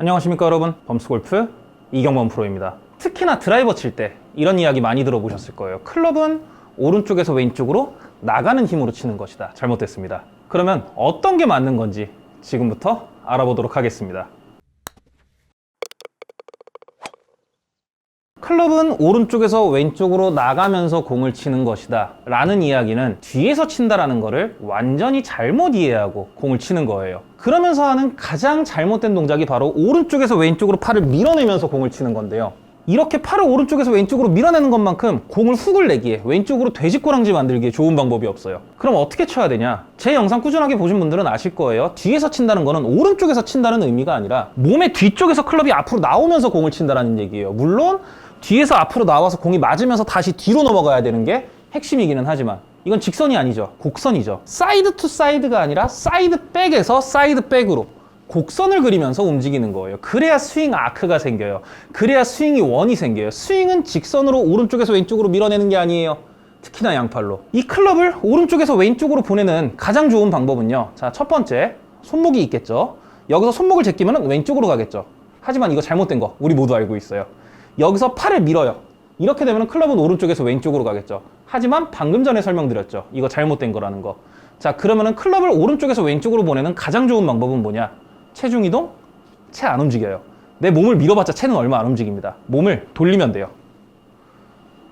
안녕하십니까 여러분, 범스골프 이경범 프로입니다. 특히나 드라이버 칠 때 이런 이야기 많이 들어보셨을 거예요. 클럽은 오른쪽에서 왼쪽으로 나가는 힘으로 치는 것이다. 잘못됐습니다. 그러면 어떤 게 맞는 건지 지금부터 알아보도록 하겠습니다. 클럽은 오른쪽에서 왼쪽으로 나가면서 공을 치는 것이다 라는 이야기는 뒤에서 친다라는 거를 완전히 잘못 이해하고 공을 치는 거예요. 그러면서 하는 가장 잘못된 동작이 바로 오른쪽에서 왼쪽으로 팔을 밀어내면서 공을 치는 건데요. 이렇게 팔을 오른쪽에서 왼쪽으로 밀어내는 것만큼 공을 훅을 내기에, 왼쪽으로 돼지꼬랑지 만들기에 좋은 방법이 없어요. 그럼 어떻게 쳐야 되냐? 제 영상 꾸준하게 보신 분들은 아실 거예요. 뒤에서 친다는 거는 오른쪽에서 친다는 의미가 아니라 몸의 뒤쪽에서 클럽이 앞으로 나오면서 공을 친다는 얘기예요. 물론 뒤에서 앞으로 나와서 공이 맞으면서 다시 뒤로 넘어가야 되는 게 핵심이기는 하지만 이건 직선이 아니죠. 곡선이죠. 사이드 투 사이드가 아니라 사이드 백에서 사이드 백으로 곡선을 그리면서 움직이는 거예요. 그래야 스윙 아크가 생겨요. 그래야 스윙이 원이 생겨요. 스윙은 직선으로 오른쪽에서 왼쪽으로 밀어내는 게 아니에요. 특히나 양팔로. 이 클럽을 오른쪽에서 왼쪽으로 보내는 가장 좋은 방법은요. 자, 첫 번째, 손목이 있겠죠. 여기서 손목을 제끼면 왼쪽으로 가겠죠. 하지만 이거 잘못된 거 우리 모두 알고 있어요. 여기서 팔을 밀어요. 이렇게 되면 클럽은 오른쪽에서 왼쪽으로 가겠죠. 하지만 방금 전에 설명드렸죠. 이거 잘못된 거라는 거. 자, 그러면은 클럽을 오른쪽에서 왼쪽으로 보내는 가장 좋은 방법은 뭐냐? 체중 이동? 채 안 움직여요. 내 몸을 밀어봤자 채는 얼마 안 움직입니다. 몸을 돌리면 돼요.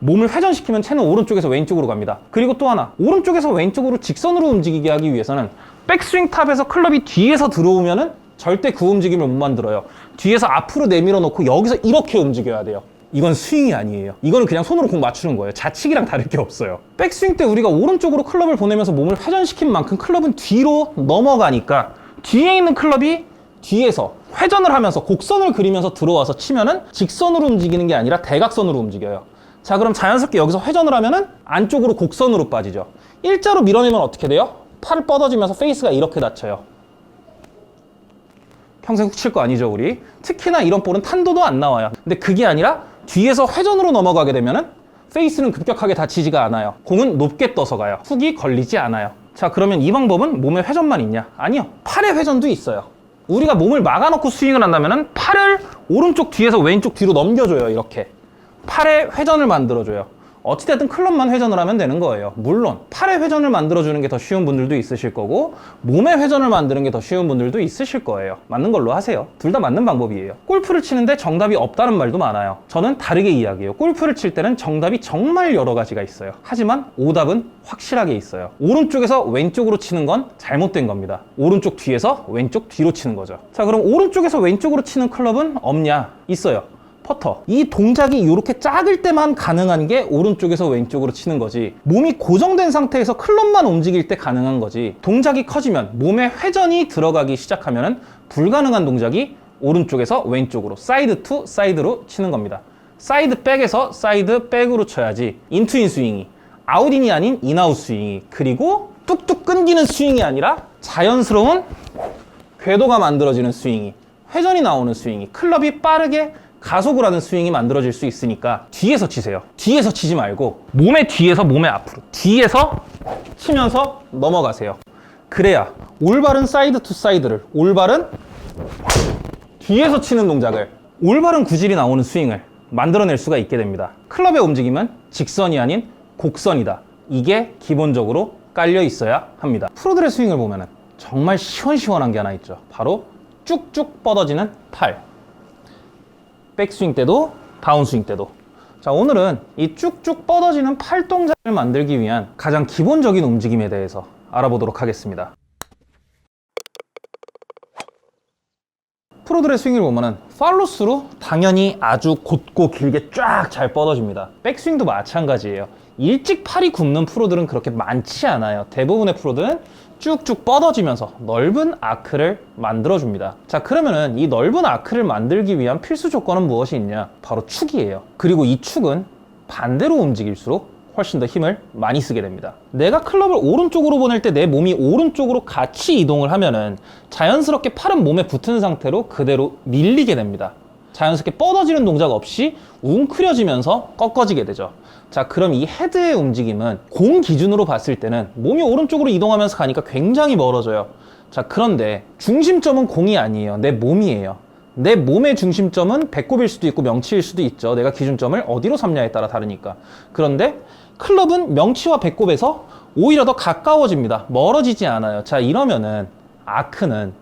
몸을 회전시키면 채는 오른쪽에서 왼쪽으로 갑니다. 그리고 또 하나, 오른쪽에서 왼쪽으로 직선으로 움직이게 하기 위해서는 백스윙 탑에서 클럽이 뒤에서 들어오면은 절대 그 움직임을 못 만들어요. 뒤에서 앞으로 내밀어 놓고 여기서 이렇게 움직여야 돼요. 이건 스윙이 아니에요. 이거는 그냥 손으로 공 맞추는 거예요. 자치기랑 다를 게 없어요. 백스윙 때 우리가 오른쪽으로 클럽을 보내면서 몸을 회전시킨 만큼 클럽은 뒤로 넘어가니까 뒤에 있는 클럽이 뒤에서 회전을 하면서 곡선을 그리면서 들어와서 치면은 직선으로 움직이는 게 아니라 대각선으로 움직여요. 자, 그럼 자연스럽게 여기서 회전을 하면은 안쪽으로 곡선으로 빠지죠. 일자로 밀어내면 어떻게 돼요? 팔을 뻗어지면서 페이스가 이렇게 닫혀요. 평생 훅 칠 거 아니죠, 우리? 특히나 이런 볼은 탄도도 안 나와요. 근데 그게 아니라 뒤에서 회전으로 넘어가게 되면은 페이스는 급격하게 닫히지가 않아요. 공은 높게 떠서 가요. 훅이 걸리지 않아요. 자, 그러면 이 방법은 몸에 회전만 있냐? 아니요. 팔의 회전도 있어요. 우리가 몸을 막아놓고 스윙을 한다면은 팔을 오른쪽 뒤에서 왼쪽 뒤로 넘겨줘요, 이렇게. 팔의 회전을 만들어줘요. 어찌됐든 클럽만 회전을 하면 되는 거예요. 물론 팔의 회전을 만들어주는 게 더 쉬운 분들도 있으실 거고 몸의 회전을 만드는 게 더 쉬운 분들도 있으실 거예요. 맞는 걸로 하세요. 둘 다 맞는 방법이에요. 골프를 치는데 정답이 없다는 말도 많아요. 저는 다르게 이야기해요. 골프를 칠 때는 정답이 정말 여러 가지가 있어요. 하지만 오답은 확실하게 있어요. 오른쪽에서 왼쪽으로 치는 건 잘못된 겁니다. 오른쪽 뒤에서 왼쪽 뒤로 치는 거죠. 자, 그럼 오른쪽에서 왼쪽으로 치는 클럽은 없냐? 있어요. 퍼터. 이 동작이 이렇게 작을 때만 가능한 게 오른쪽에서 왼쪽으로 치는 거지, 몸이 고정된 상태에서 클럽만 움직일 때 가능한 거지, 동작이 커지면 몸에 회전이 들어가기 시작하면 불가능한 동작이 오른쪽에서 왼쪽으로 사이드 투 사이드로 치는 겁니다. 사이드 백에서 사이드 백으로 쳐야지 인투인 스윙이, 아웃인이 아닌 인아웃 스윙이, 그리고 뚝뚝 끊기는 스윙이 아니라 자연스러운 궤도가 만들어지는 스윙이, 회전이 나오는 스윙이, 클럽이 빠르게 가속을 하는 스윙이 만들어질 수 있으니까 뒤에서 치세요. 뒤에서 치지 말고 몸의 뒤에서 몸의 앞으로, 뒤에서 치면서 넘어가세요. 그래야 올바른 사이드 투 사이드를, 올바른 뒤에서 치는 동작을, 올바른 구질이 나오는 스윙을 만들어낼 수가 있게 됩니다. 클럽의 움직임은 직선이 아닌 곡선이다. 이게 기본적으로 깔려 있어야 합니다. 프로들의 스윙을 보면은 정말 시원시원한 게 하나 있죠. 바로 쭉쭉 뻗어지는 팔. 백스윙 때도 다운스윙 때도. 자, 오늘은 이 쭉쭉 뻗어지는 팔 동작을 만들기 위한 가장 기본적인 움직임에 대해서 알아보도록 하겠습니다. 프로들의 스윙을 보면은 팔로스로 당연히 아주 곧고 길게 쫙 잘 뻗어집니다. 백스윙도 마찬가지예요. 일찍 팔이 굽는 프로들은 그렇게 많지 않아요. 대부분의 프로들은 쭉쭉 뻗어지면서 넓은 아크를 만들어줍니다. 자, 그러면은 이 넓은 아크를 만들기 위한 필수 조건은 무엇이 있냐? 바로 축이에요. 그리고 이 축은 반대로 움직일수록 훨씬 더 힘을 많이 쓰게 됩니다. 내가 클럽을 오른쪽으로 보낼 때 내 몸이 오른쪽으로 같이 이동을 하면은 자연스럽게 팔은 몸에 붙은 상태로 그대로 밀리게 됩니다. 자연스럽게 뻗어지는 동작 없이 웅크려지면서 꺾어지게 되죠. 자, 그럼 이 헤드의 움직임은 공 기준으로 봤을 때는 몸이 오른쪽으로 이동하면서 가니까 굉장히 멀어져요. 자, 그런데 중심점은 공이 아니에요. 내 몸이에요. 내 몸의 중심점은 배꼽일 수도 있고 명치일 수도 있죠. 내가 기준점을 어디로 삼냐에 따라 다르니까. 그런데 클럽은 명치와 배꼽에서 오히려 더 가까워집니다. 멀어지지 않아요. 자, 이러면은 아크는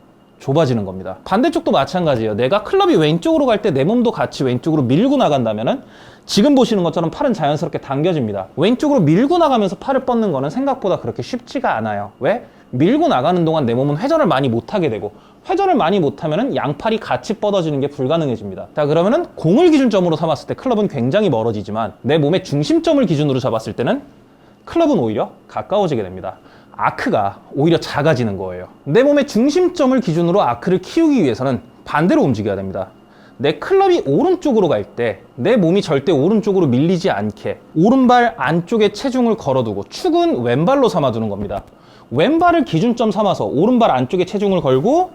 좁아지는 겁니다. 반대쪽도 마찬가지예요. 내가 클럽이 왼쪽으로 갈 때 내 몸도 같이 왼쪽으로 밀고 나간다면은 지금 보시는 것처럼 팔은 자연스럽게 당겨집니다. 왼쪽으로 밀고 나가면서 팔을 뻗는 거는 생각보다 그렇게 쉽지가 않아요. 왜? 밀고 나가는 동안 내 몸은 회전을 많이 못하게 되고, 회전을 많이 못하면은 양팔이 같이 뻗어지는 게 불가능해집니다. 자, 그러면은 공을 기준점으로 삼았을 때 클럽은 굉장히 멀어지지만 내 몸의 중심점을 기준으로 잡았을 때는 클럽은 오히려 가까워지게 됩니다. 아크가 오히려 작아지는 거예요. 내 몸의 중심점을 기준으로 아크를 키우기 위해서는 반대로 움직여야 됩니다. 내 클럽이 오른쪽으로 갈 때 내 몸이 절대 오른쪽으로 밀리지 않게 오른발 안쪽에 체중을 걸어두고 축은 왼발로 삼아두는 겁니다. 왼발을 기준점 삼아서 오른발 안쪽에 체중을 걸고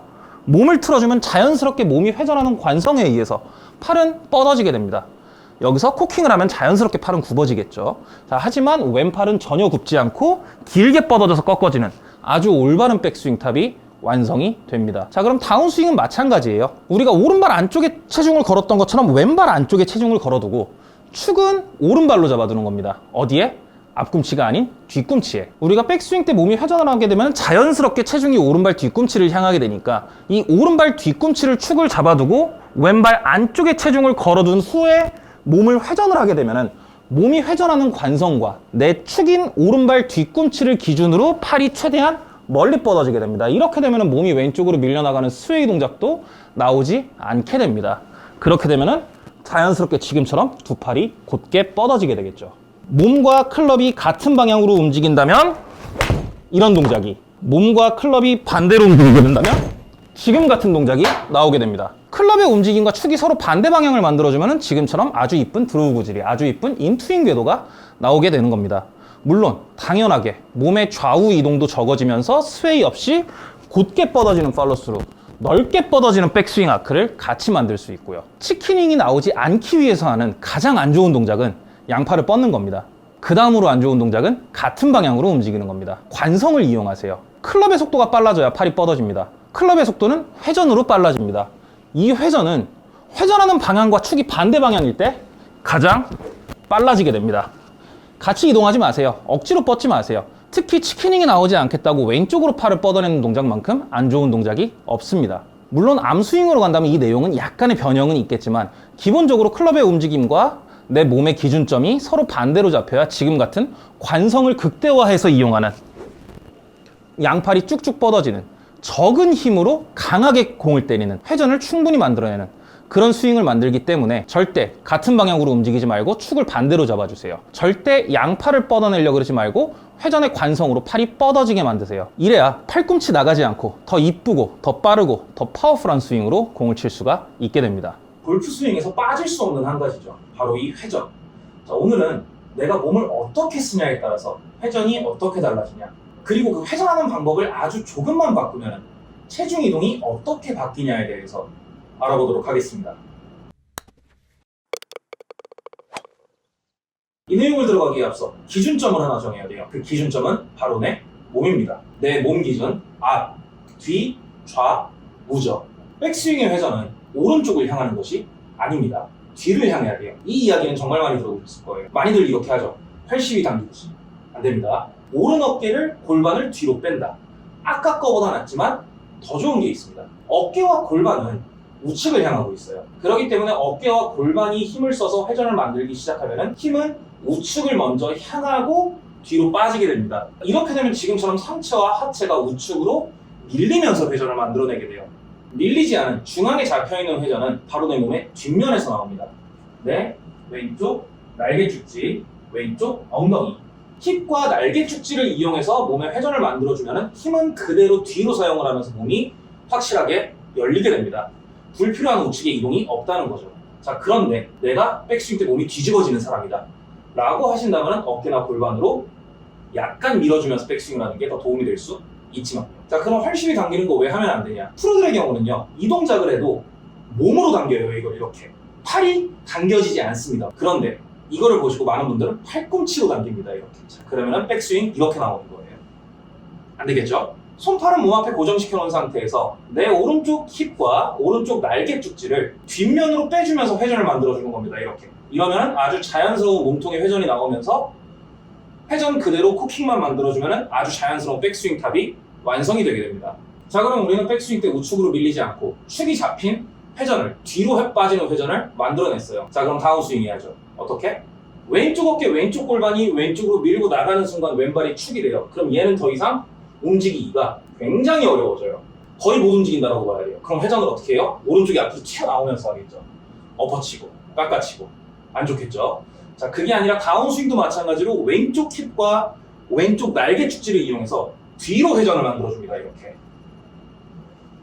몸을 틀어주면 자연스럽게 몸이 회전하는 관성에 의해서 팔은 뻗어지게 됩니다. 여기서 코킹을 하면 자연스럽게 팔은 굽어지겠죠. 자, 하지만 왼팔은 전혀 굽지 않고 길게 뻗어져서 꺾어지는 아주 올바른 백스윙 탑이 완성이 됩니다. 자, 그럼 다운스윙은 마찬가지예요. 우리가 오른발 안쪽에 체중을 걸었던 것처럼 왼발 안쪽에 체중을 걸어두고 축은 오른발로 잡아두는 겁니다. 어디에? 앞꿈치가 아닌 뒤꿈치에. 우리가 백스윙 때 몸이 회전을 하게 되면 자연스럽게 체중이 오른발 뒤꿈치를 향하게 되니까 이 오른발 뒤꿈치를 축을 잡아두고 왼발 안쪽에 체중을 걸어둔 후에 몸을 회전을 하게 되면 몸이 회전하는 관성과 내 축인 오른발 뒤꿈치를 기준으로 팔이 최대한 멀리 뻗어지게 됩니다. 이렇게 되면 몸이 왼쪽으로 밀려나가는 스웨이 동작도 나오지 않게 됩니다. 그렇게 되면 자연스럽게 지금처럼 두 팔이 곧게 뻗어지게 되겠죠. 몸과 클럽이 같은 방향으로 움직인다면 이런 동작이, 몸과 클럽이 반대로 움직이게 된다면 지금 같은 동작이 나오게 됩니다. 클럽의 움직임과 축이 서로 반대 방향을 만들어주면 지금처럼 아주 이쁜 드로우 구질이, 아주 이쁜 인트윙 궤도가 나오게 되는 겁니다. 물론 당연하게 몸의 좌우 이동도 적어지면서 스웨이 없이 곧게 뻗어지는 팔로스루, 넓게 뻗어지는 백스윙 아크를 같이 만들 수 있고요. 치킨윙이 나오지 않기 위해서 하는 가장 안 좋은 동작은 양팔을 뻗는 겁니다. 그 다음으로 안 좋은 동작은 같은 방향으로 움직이는 겁니다. 관성을 이용하세요. 클럽의 속도가 빨라져야 팔이 뻗어집니다. 클럽의 속도는 회전으로 빨라집니다. 이 회전은 회전하는 방향과 축이 반대 방향일 때 가장 빨라지게 됩니다. 같이 이동하지 마세요. 억지로 뻗지 마세요. 특히 치킨윙이 나오지 않겠다고 왼쪽으로 팔을 뻗어내는 동작만큼 안 좋은 동작이 없습니다. 물론 암스윙으로 간다면 이 내용은 약간의 변형은 있겠지만 기본적으로 클럽의 움직임과 내 몸의 기준점이 서로 반대로 잡혀야 지금 같은 관성을 극대화해서 이용하는 양팔이 쭉쭉 뻗어지는 적은 힘으로 강하게 공을 때리는 회전을 충분히 만들어내는 그런 스윙을 만들기 때문에 절대 같은 방향으로 움직이지 말고 축을 반대로 잡아주세요. 절대 양팔을 뻗어내려고 그러지 말고 회전의 관성으로 팔이 뻗어지게 만드세요. 이래야 팔꿈치 나가지 않고 더 이쁘고 더 빠르고 더 파워풀한 스윙으로 공을 칠 수가 있게 됩니다. 골프 스윙에서 빠질 수 없는 한 가지죠. 바로 이 회전. 자, 오늘은 내가 몸을 어떻게 쓰냐에 따라서 회전이 어떻게 달라지냐, 그리고 그 회전하는 방법을 아주 조금만 바꾸면 체중 이동이 어떻게 바뀌냐에 대해서 알아보도록 하겠습니다. 이 내용을 들어가기에 앞서 기준점을 하나 정해야 돼요. 그 기준점은 바로 내 몸입니다. 내 몸 기준, 앞, 뒤, 좌, 우죠. 백스윙의 회전은 오른쪽을 향하는 것이 아닙니다. 뒤를 향해야 돼요. 이 이야기는 정말 많이 들어보셨을 거예요. 많이들 이렇게 하죠. 팔십이 당기듯이. 안 됩니다. 오른 어깨를, 골반을 뒤로 뺀다. 아까 거보다 낫지만 더 좋은 게 있습니다. 어깨와 골반은 우측을 향하고 있어요. 그렇기 때문에 어깨와 골반이 힘을 써서 회전을 만들기 시작하면 힘은 우측을 먼저 향하고 뒤로 빠지게 됩니다. 이렇게 되면 지금처럼 상체와 하체가 우측으로 밀리면서 회전을 만들어내게 돼요. 밀리지 않은 중앙에 잡혀있는 회전은 바로 내 몸의 뒷면에서 나옵니다. 내 왼쪽 날개 축지, 왼쪽 엉덩이. 힙과 날개 축지를 이용해서 몸의 회전을 만들어주면 힘은 그대로 뒤로 사용을 하면서 몸이 확실하게 열리게 됩니다. 불필요한 우측의 이동이 없다는 거죠. 자, 그런데 내가 백스윙 때 몸이 뒤집어지는 사람이다 라고 하신다면 어깨나 골반으로 약간 밀어주면서 백스윙을 하는 게 더 도움이 될 수 있지만, 자, 그럼 활심이 당기는 거 왜 하면 안 되냐? 프로들의 경우는요, 이 동작을 해도 몸으로 당겨요. 이걸 이렇게 팔이 당겨지지 않습니다. 그런데 이거를 보시고 많은 분들은 팔꿈치로 당깁니다. 이렇게. 자, 그러면 백스윙 이렇게 나오는 거예요. 안 되겠죠? 손팔은 몸 앞에 고정시켜 놓은 상태에서 내 오른쪽 힙과 오른쪽 날개 쪽지를 뒷면으로 빼주면서 회전을 만들어주는 겁니다. 이렇게. 이러면 아주 자연스러운 몸통의 회전이 나오면서 회전 그대로 코킥만 만들어주면 아주 자연스러운 백스윙 탑이 완성이 되게 됩니다. 자, 그럼 우리는 백스윙 때 우측으로 밀리지 않고 축이 잡힌 회전을, 뒤로 빠지는 회전을 만들어냈어요. 자, 그럼 다운 스윙 해야죠. 어떻게? 왼쪽 어깨, 왼쪽 골반이 왼쪽으로 밀고 나가는 순간 왼발이 축이 돼요. 그럼 얘는 더 이상 움직이기가 굉장히 어려워져요. 거의 못 움직인다고 봐야 돼요. 그럼 회전을 어떻게 해요? 오른쪽이 앞으로 튀어나오면서 하겠죠. 엎어치고, 깎아치고. 안 좋겠죠? 자, 그게 아니라 다운스윙도 마찬가지로 왼쪽 힙과 왼쪽 날개 축지를 이용해서 뒤로 회전을 만들어줍니다. 이렇게.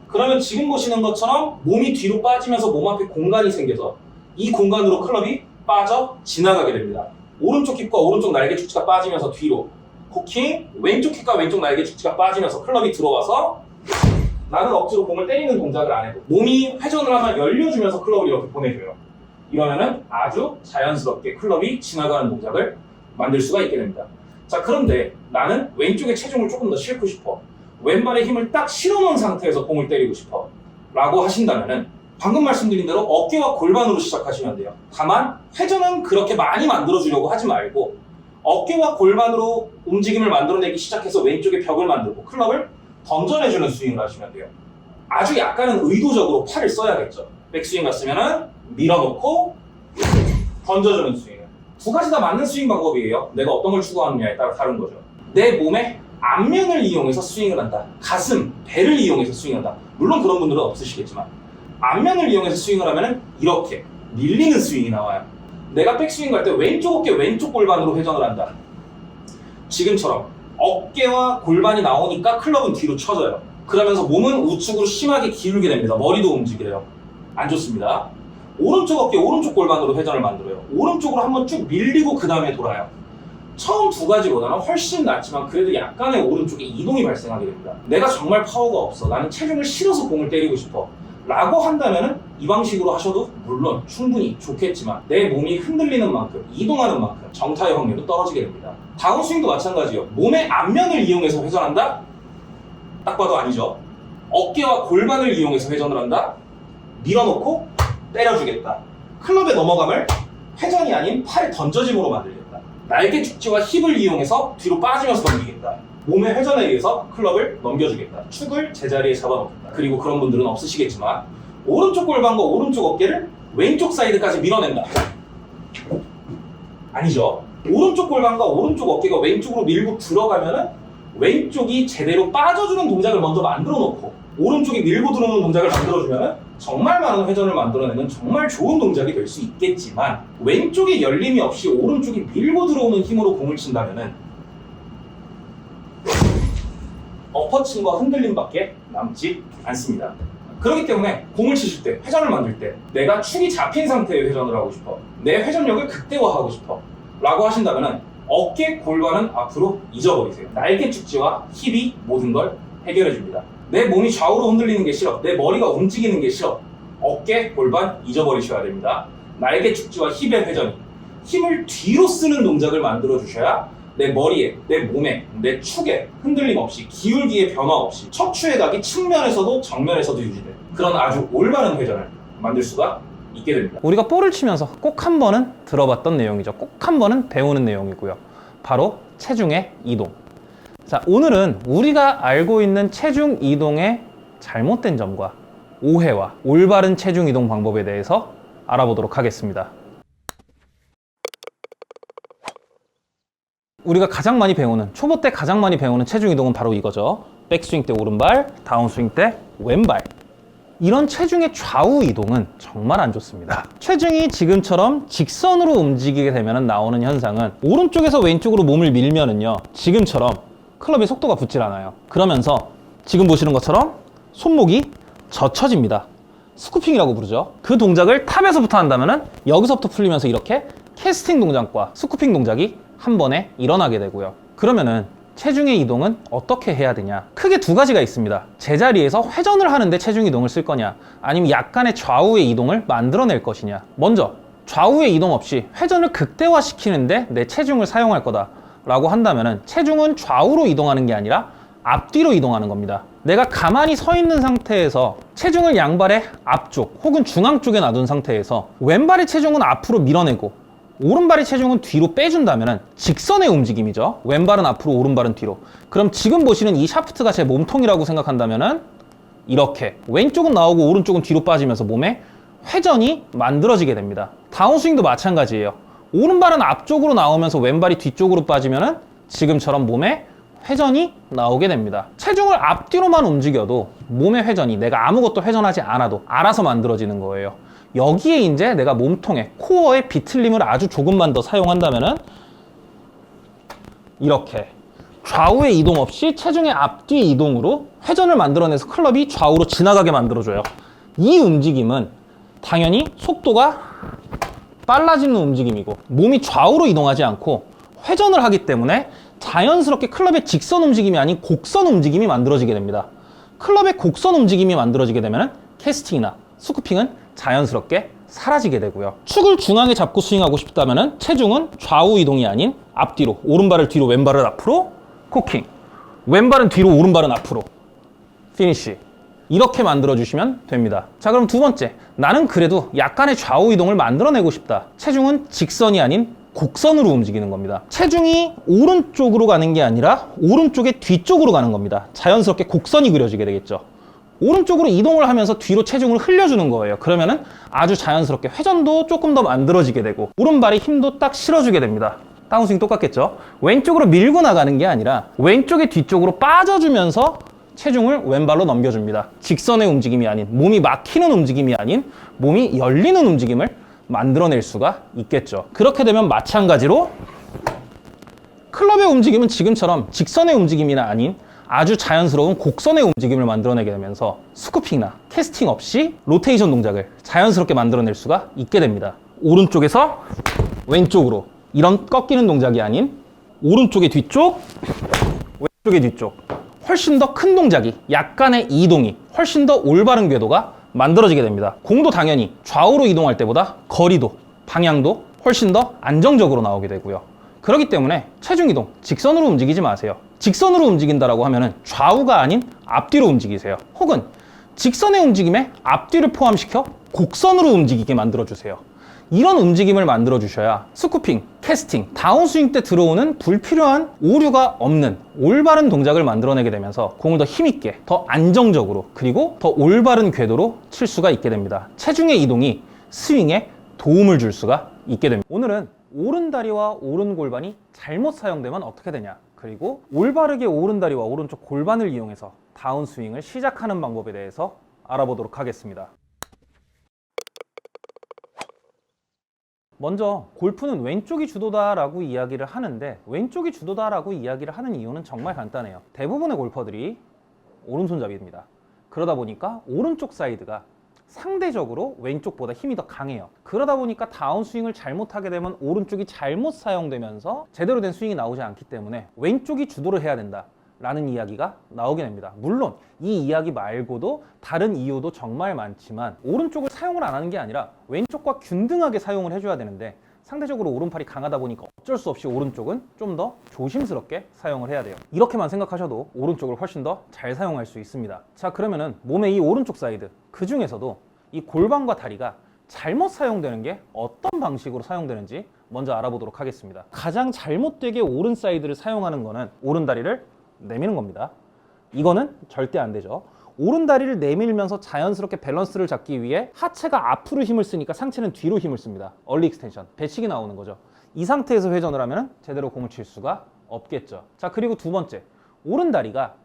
그러면 지금 보시는 것처럼 몸이 뒤로 빠지면서 몸 앞에 공간이 생겨서 이 공간으로 클럽이 빠져 지나가게 됩니다. 오른쪽 힙과 오른쪽 날개 축지가 빠지면서 뒤로 코킹, 왼쪽 힙과 왼쪽 날개 축지가 빠지면서 클럽이 들어와서 나는 억지로 공을 때리는 동작을 안 해도 몸이 회전을 하면 열려주면서 클럽을 이렇게 보내줘요. 이러면은 아주 자연스럽게 클럽이 지나가는 동작을 만들 수가 있게 됩니다. 자, 그런데 나는 왼쪽에 체중을 조금 더 싣고 싶어. 왼발에 힘을 딱 실어놓은 상태에서 공을 때리고 싶어. 라고 하신다면은 방금 말씀드린 대로 어깨와 골반으로 시작하시면 돼요. 다만 회전은 그렇게 많이 만들어주려고 하지 말고 어깨와 골반으로 움직임을 만들어내기 시작해서 왼쪽에 벽을 만들고 클럽을 던져내주는 스윙을 하시면 돼요. 아주 약간은 의도적으로 팔을 써야겠죠. 백스윙 같으면은 밀어놓고 던져주는 스윙. 두 가지 다 맞는 스윙 방법이에요. 내가 어떤 걸 추구하느냐에 따라 다른 거죠. 내 몸의 앞면을 이용해서 스윙을 한다. 가슴, 배를 이용해서 스윙한다. 물론 그런 분들은 없으시겠지만 앞면을 이용해서 스윙을 하면 이렇게 밀리는 스윙이 나와요. 내가 백스윙 갈 때 왼쪽 어깨, 왼쪽 골반으로 회전을 한다. 지금처럼 어깨와 골반이 나오니까 클럽은 뒤로 쳐져요. 그러면서 몸은 우측으로 심하게 기울게 됩니다. 머리도 움직여요. 안 좋습니다. 오른쪽 어깨, 오른쪽 골반으로 회전을 만들어요. 오른쪽으로 한번 쭉 밀리고 그 다음에 돌아요. 처음 두 가지보다는 훨씬 낫지만 그래도 약간의 오른쪽에 이동이 발생하게 됩니다. 내가 정말 파워가 없어. 나는 체중을 실어서 공을 때리고 싶어. 라고 한다면 이 방식으로 하셔도 물론 충분히 좋겠지만 내 몸이 흔들리는 만큼, 이동하는 만큼 정타의 확률은 떨어지게 됩니다. 다운스윙도 마찬가지예요. 몸의 앞면을 이용해서 회전한다? 딱 봐도 아니죠. 어깨와 골반을 이용해서 회전을 한다? 밀어놓고 때려주겠다. 클럽의 넘어감을 회전이 아닌 팔 던져짐으로 만들겠다. 날개 축지와 힙을 이용해서 뒤로 빠지면서 넘기겠다. 몸의 회전에 의해서 클럽을 넘겨주겠다. 축을 제자리에 잡아놓겠다. 그리고 그런 분들은 없으시겠지만 오른쪽 골반과 오른쪽 어깨를 왼쪽 사이드까지 밀어낸다. 아니죠. 오른쪽 골반과 오른쪽 어깨가 왼쪽으로 밀고 들어가면은 왼쪽이 제대로 빠져주는 동작을 먼저 만들어 놓고 오른쪽이 밀고 들어오는 동작을 만들어주면 정말 많은 회전을 만들어내는 정말 좋은 동작이 될 수 있겠지만 왼쪽에 열림이 없이 오른쪽이 밀고 들어오는 힘으로 공을 친다면 엎어침과 흔들림밖에 남지 않습니다. 그렇기 때문에 공을 치실 때, 회전을 만들 때 내가 축이 잡힌 상태의 회전을 하고 싶어. 내 회전력을 극대화하고 싶어. 라고 하신다면 어깨, 골반은 앞으로 잊어버리세요. 날개 축지와 힙이 모든 걸 해결해 줍니다. 내 몸이 좌우로 흔들리는 게 싫어. 내 머리가 움직이는 게 싫어. 어깨, 골반 잊어버리셔야 됩니다. 날개 축지와 힙의 회전이 힘을 뒤로 쓰는 동작을 만들어 주셔야 내 머리에, 내 몸에, 내 축에 흔들림 없이 기울기에 변화 없이 척추의 각이 측면에서도 정면에서도 유지돼 그런 아주 올바른 회전을 만들 수가 있게 됩니다. 우리가 볼을 치면서 꼭 한 번은 들어봤던 내용이죠. 꼭 한 번은 배우는 내용이고요. 바로 체중의 이동. 자, 오늘은 우리가 알고 있는 체중 이동의 잘못된 점과 오해와 올바른 체중 이동 방법에 대해서 알아보도록 하겠습니다. 우리가 가장 많이 배우는, 초보 때 가장 많이 배우는 체중 이동은 바로 이거죠. 백스윙 때 오른발, 다운스윙 때 왼발. 이런 체중의 좌우 이동은 정말 안 좋습니다. 체중이 지금처럼 직선으로 움직이게 되면 나오는 현상은 오른쪽에서 왼쪽으로 몸을 밀면은요, 지금처럼 클럽의 속도가 붙질 않아요. 그러면서 지금 보시는 것처럼 손목이 젖혀집니다. 스쿠핑이라고 부르죠. 그 동작을 탑에서부터 한다면은 여기서부터 풀리면서 이렇게 캐스팅 동작과 스쿠핑 동작이 한 번에 일어나게 되고요. 그러면은 체중의 이동은 어떻게 해야 되냐? 크게 두 가지가 있습니다. 제자리에서 회전을 하는데 체중 이동을 쓸 거냐, 아니면 약간의 좌우의 이동을 만들어낼 것이냐. 먼저 좌우의 이동 없이 회전을 극대화시키는데 내 체중을 사용할 거다 라고 한다면은 체중은 좌우로 이동하는 게 아니라 앞뒤로 이동하는 겁니다. 내가 가만히 서 있는 상태에서 체중을 양발의 앞쪽 혹은 중앙 쪽에 놔둔 상태에서 왼발의 체중은 앞으로 밀어내고 오른발의 체중은 뒤로 빼준다면 직선의 움직임이죠. 왼발은 앞으로 오른발은 뒤로. 그럼 지금 보시는 이 샤프트가 제 몸통이라고 생각한다면 이렇게 왼쪽은 나오고 오른쪽은 뒤로 빠지면서 몸에 회전이 만들어지게 됩니다. 다운스윙도 마찬가지예요. 오른발은 앞쪽으로 나오면서 왼발이 뒤쪽으로 빠지면 지금처럼 몸에 회전이 나오게 됩니다. 체중을 앞뒤로만 움직여도 몸의 회전이 내가 아무것도 회전하지 않아도 알아서 만들어지는 거예요. 여기에 이제 내가 몸통에 코어의 비틀림을 아주 조금만 더 사용한다면 이렇게 좌우의 이동 없이 체중의 앞뒤 이동으로 회전을 만들어내서 클럽이 좌우로 지나가게 만들어줘요. 이 움직임은 당연히 속도가 빨라지는 움직임이고 몸이 좌우로 이동하지 않고 회전을 하기 때문에 자연스럽게 클럽의 직선 움직임이 아닌 곡선 움직임이 만들어지게 됩니다. 클럽의 곡선 움직임이 만들어지게 되면 캐스팅이나 스쿠핑은 자연스럽게 사라지게 되고요. 축을 중앙에 잡고 스윙하고 싶다면 체중은 좌우 이동이 아닌 앞뒤로, 오른발을 뒤로 왼발을 앞으로 코킹, 왼발은 뒤로 오른발은 앞으로 피니쉬, 이렇게 만들어주시면 됩니다. 자, 그럼 두 번째, 나는 그래도 약간의 좌우 이동을 만들어내고 싶다. 체중은 직선이 아닌 곡선으로 움직이는 겁니다. 체중이 오른쪽으로 가는 게 아니라 오른쪽의 뒤쪽으로 가는 겁니다. 자연스럽게 곡선이 그려지게 되겠죠. 오른쪽으로 이동을 하면서 뒤로 체중을 흘려주는 거예요. 그러면은 아주 자연스럽게 회전도 조금 더 만들어지게 되고 오른발의 힘도 딱 실어주게 됩니다. 다운스윙 똑같겠죠? 왼쪽으로 밀고 나가는 게 아니라 왼쪽의 뒤쪽으로 빠져주면서 체중을 왼발로 넘겨줍니다. 직선의 움직임이 아닌, 몸이 막히는 움직임이 아닌 몸이 열리는 움직임을 만들어낼 수가 있겠죠. 그렇게 되면 마찬가지로 클럽의 움직임은 지금처럼 직선의 움직임이나 아닌 아주 자연스러운 곡선의 움직임을 만들어내게 되면서 스쿠핑이나 캐스팅 없이 로테이션 동작을 자연스럽게 만들어낼 수가 있게 됩니다. 오른쪽에서 왼쪽으로 이런 꺾이는 동작이 아닌 오른쪽의 뒤쪽, 왼쪽의 뒤쪽, 훨씬 더 큰 동작이, 약간의 이동이 훨씬 더 올바른 궤도가 만들어지게 됩니다. 공도 당연히 좌우로 이동할 때보다 거리도, 방향도 훨씬 더 안정적으로 나오게 되고요. 그렇기 때문에 체중 이동, 직선으로 움직이지 마세요. 직선으로 움직인다라고 하면은 좌우가 아닌 앞뒤로 움직이세요. 혹은 직선의 움직임에 앞뒤를 포함시켜 곡선으로 움직이게 만들어주세요. 이런 움직임을 만들어주셔야 스쿠핑, 캐스팅, 다운스윙 때 들어오는 불필요한 오류가 없는 올바른 동작을 만들어내게 되면서 공을 더 힘있게, 더 안정적으로, 그리고 더 올바른 궤도로 칠 수가 있게 됩니다. 체중의 이동이 스윙에 도움을 줄 수가 있게 됩니다. 오늘은 오른다리와 오른 골반이 잘못 사용되면 어떻게 되냐, 그리고 올바르게 오른다리와 오른쪽 골반을 이용해서 다운스윙을 시작하는 방법에 대해서 알아보도록 하겠습니다. 먼저 골프는 왼쪽이 주도다라고 이야기를 하는데, 왼쪽이 주도다라고 이야기를 하는 이유는 정말 간단해요. 대부분의 골퍼들이 오른손잡이입니다. 그러다 보니까 오른쪽 사이드가 상대적으로 왼쪽보다 힘이 더 강해요. 그러다 보니까 다운스윙을 잘못하게 되면 오른쪽이 잘못 사용되면서 제대로 된 스윙이 나오지 않기 때문에 왼쪽이 주도를 해야 된다 라는 이야기가 나오게 됩니다. 물론 이 이야기 말고도 다른 이유도 정말 많지만 오른쪽을 사용을 안 하는 게 아니라 왼쪽과 균등하게 사용을 해줘야 되는데 상대적으로 오른팔이 강하다 보니까 어쩔 수 없이 오른쪽은 좀 더 조심스럽게 사용을 해야 돼요. 이렇게만 생각하셔도 오른쪽을 훨씬 더 잘 사용할 수 있습니다. 자, 그러면은 몸의 이 오른쪽 사이드, 그 중에서도 이 골반과 다리가 잘못 사용되는 게 어떤 방식으로 사용되는지 먼저 알아보도록 하겠습니다. 가장 잘못되게 오른 사이드를 사용하는 거는 오른 다리를 내미는 겁니다. 이거는 절대 안 되죠. 오른 다리를 내밀면서 자연스럽게 밸런스를 잡기 위해 하체가 앞으로 힘을 쓰니까 상체는 뒤로 힘을 씁니다. 얼리 익스텐션, 배치기 나오는 거죠. 이 상태에서 회전을 하면 제대로 공을 칠 수가 없겠죠. 자, 그리고 두 번째, 오른 다리가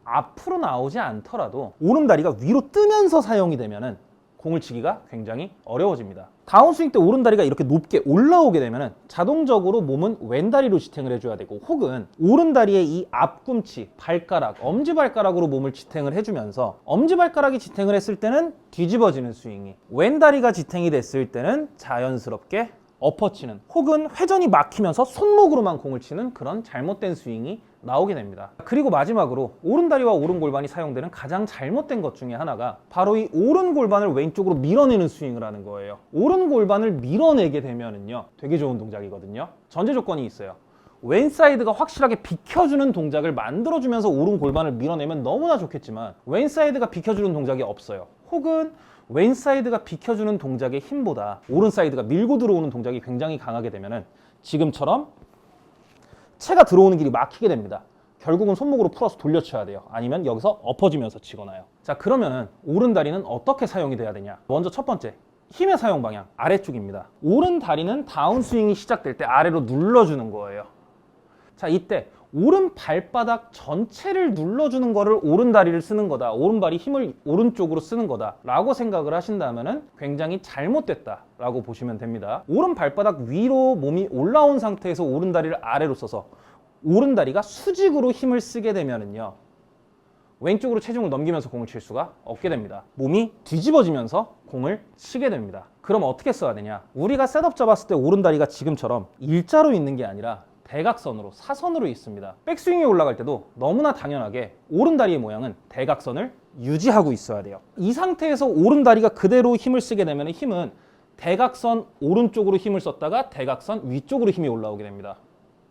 앞으로 나오지 않더라도 오른 다리가 위로 뜨면서 사용이 되면은 공을 치기가 굉장히 어려워집니다. 다운스윙 때 오른다리가 이렇게 높게 올라오게 되면 자동적으로 몸은 왼다리로 지탱을 해줘야 되고, 혹은 오른다리의 이 앞꿈치, 발가락, 엄지발가락으로 몸을 지탱을 해주면서 엄지발가락이 지탱을 했을 때는 뒤집어지는 스윙이, 왼다리가 지탱이 됐을 때는 자연스럽게 엎어치는, 혹은 회전이 막히면서 손목으로만 공을 치는 그런 잘못된 스윙이 나오게 됩니다. 그리고 마지막으로 오른다리와 오른골반이 사용되는 가장 잘못된 것 중에 하나가 바로 이 오른골반을 왼쪽으로 밀어내는 스윙을 하는 거예요. 오른골반을 밀어내게 되면은요, 되게 좋은 동작이거든요. 전제 조건이 있어요. 왼사이드가 확실하게 비켜주는 동작을 만들어주면서 오른 골반을 밀어내면 너무나 좋겠지만 왼사이드가 비켜주는 동작이 없어요. 혹은 왼사이드가 비켜주는 동작의 힘보다 오른사이드가 밀고 들어오는 동작이 굉장히 강하게 되면은 지금처럼 채가 들어오는 길이 막히게 됩니다. 결국은 손목으로 풀어서 돌려쳐야 돼요. 아니면 여기서 엎어지면서 치거나요. 자, 그러면은 오른 다리는 어떻게 사용이 돼야 되냐? 먼저 첫 번째, 힘의 사용 방향 아래쪽입니다. 오른 다리는 다운스윙이 시작될 때 아래로 눌러주는 거예요. 자, 이때 오른 발바닥 전체를 눌러주는 거를 오른 다리를 쓰는 거다, 오른발이 힘을 오른쪽으로 쓰는 거다 라고 생각을 하신다면 굉장히 잘못됐다 라고 보시면 됩니다. 오른 발바닥 위로 몸이 올라온 상태에서 오른 다리를 아래로 써서 오른 다리가 수직으로 힘을 쓰게 되면은요, 왼쪽으로 체중을 넘기면서 공을 칠 수가 없게 됩니다. 몸이 뒤집어지면서 공을 치게 됩니다. 그럼 어떻게 써야 되냐? 우리가 셋업 잡았을 때 오른 다리가 지금처럼 일자로 있는 게 아니라 대각선으로, 사선으로 있습니다. 백스윙에 올라갈 때도 너무나 당연하게 오른 다리의 모양은 대각선을 유지하고 있어야 돼요. 이 상태에서 오른 다리가 그대로 힘을 쓰게 되면 힘은 대각선 오른쪽으로 힘을 썼다가 대각선 위쪽으로 힘이 올라오게 됩니다.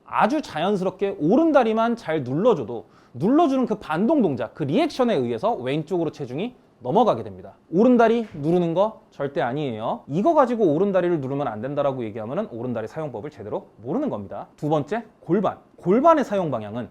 아주 자연스럽게 오른 다리만 잘 눌러줘도 눌러주는 그 반동 동작, 그 리액션에 의해서 왼쪽으로 체중이 넘어가게 됩니다. 오른 다리 누르는 거 절대 아니에요. 이거 가지고 오른 다리를 누르면 안 된다라고 얘기하면 오른 다리 사용법을 제대로 모르는 겁니다. 두 번째, 골반. 골반의 사용 방향은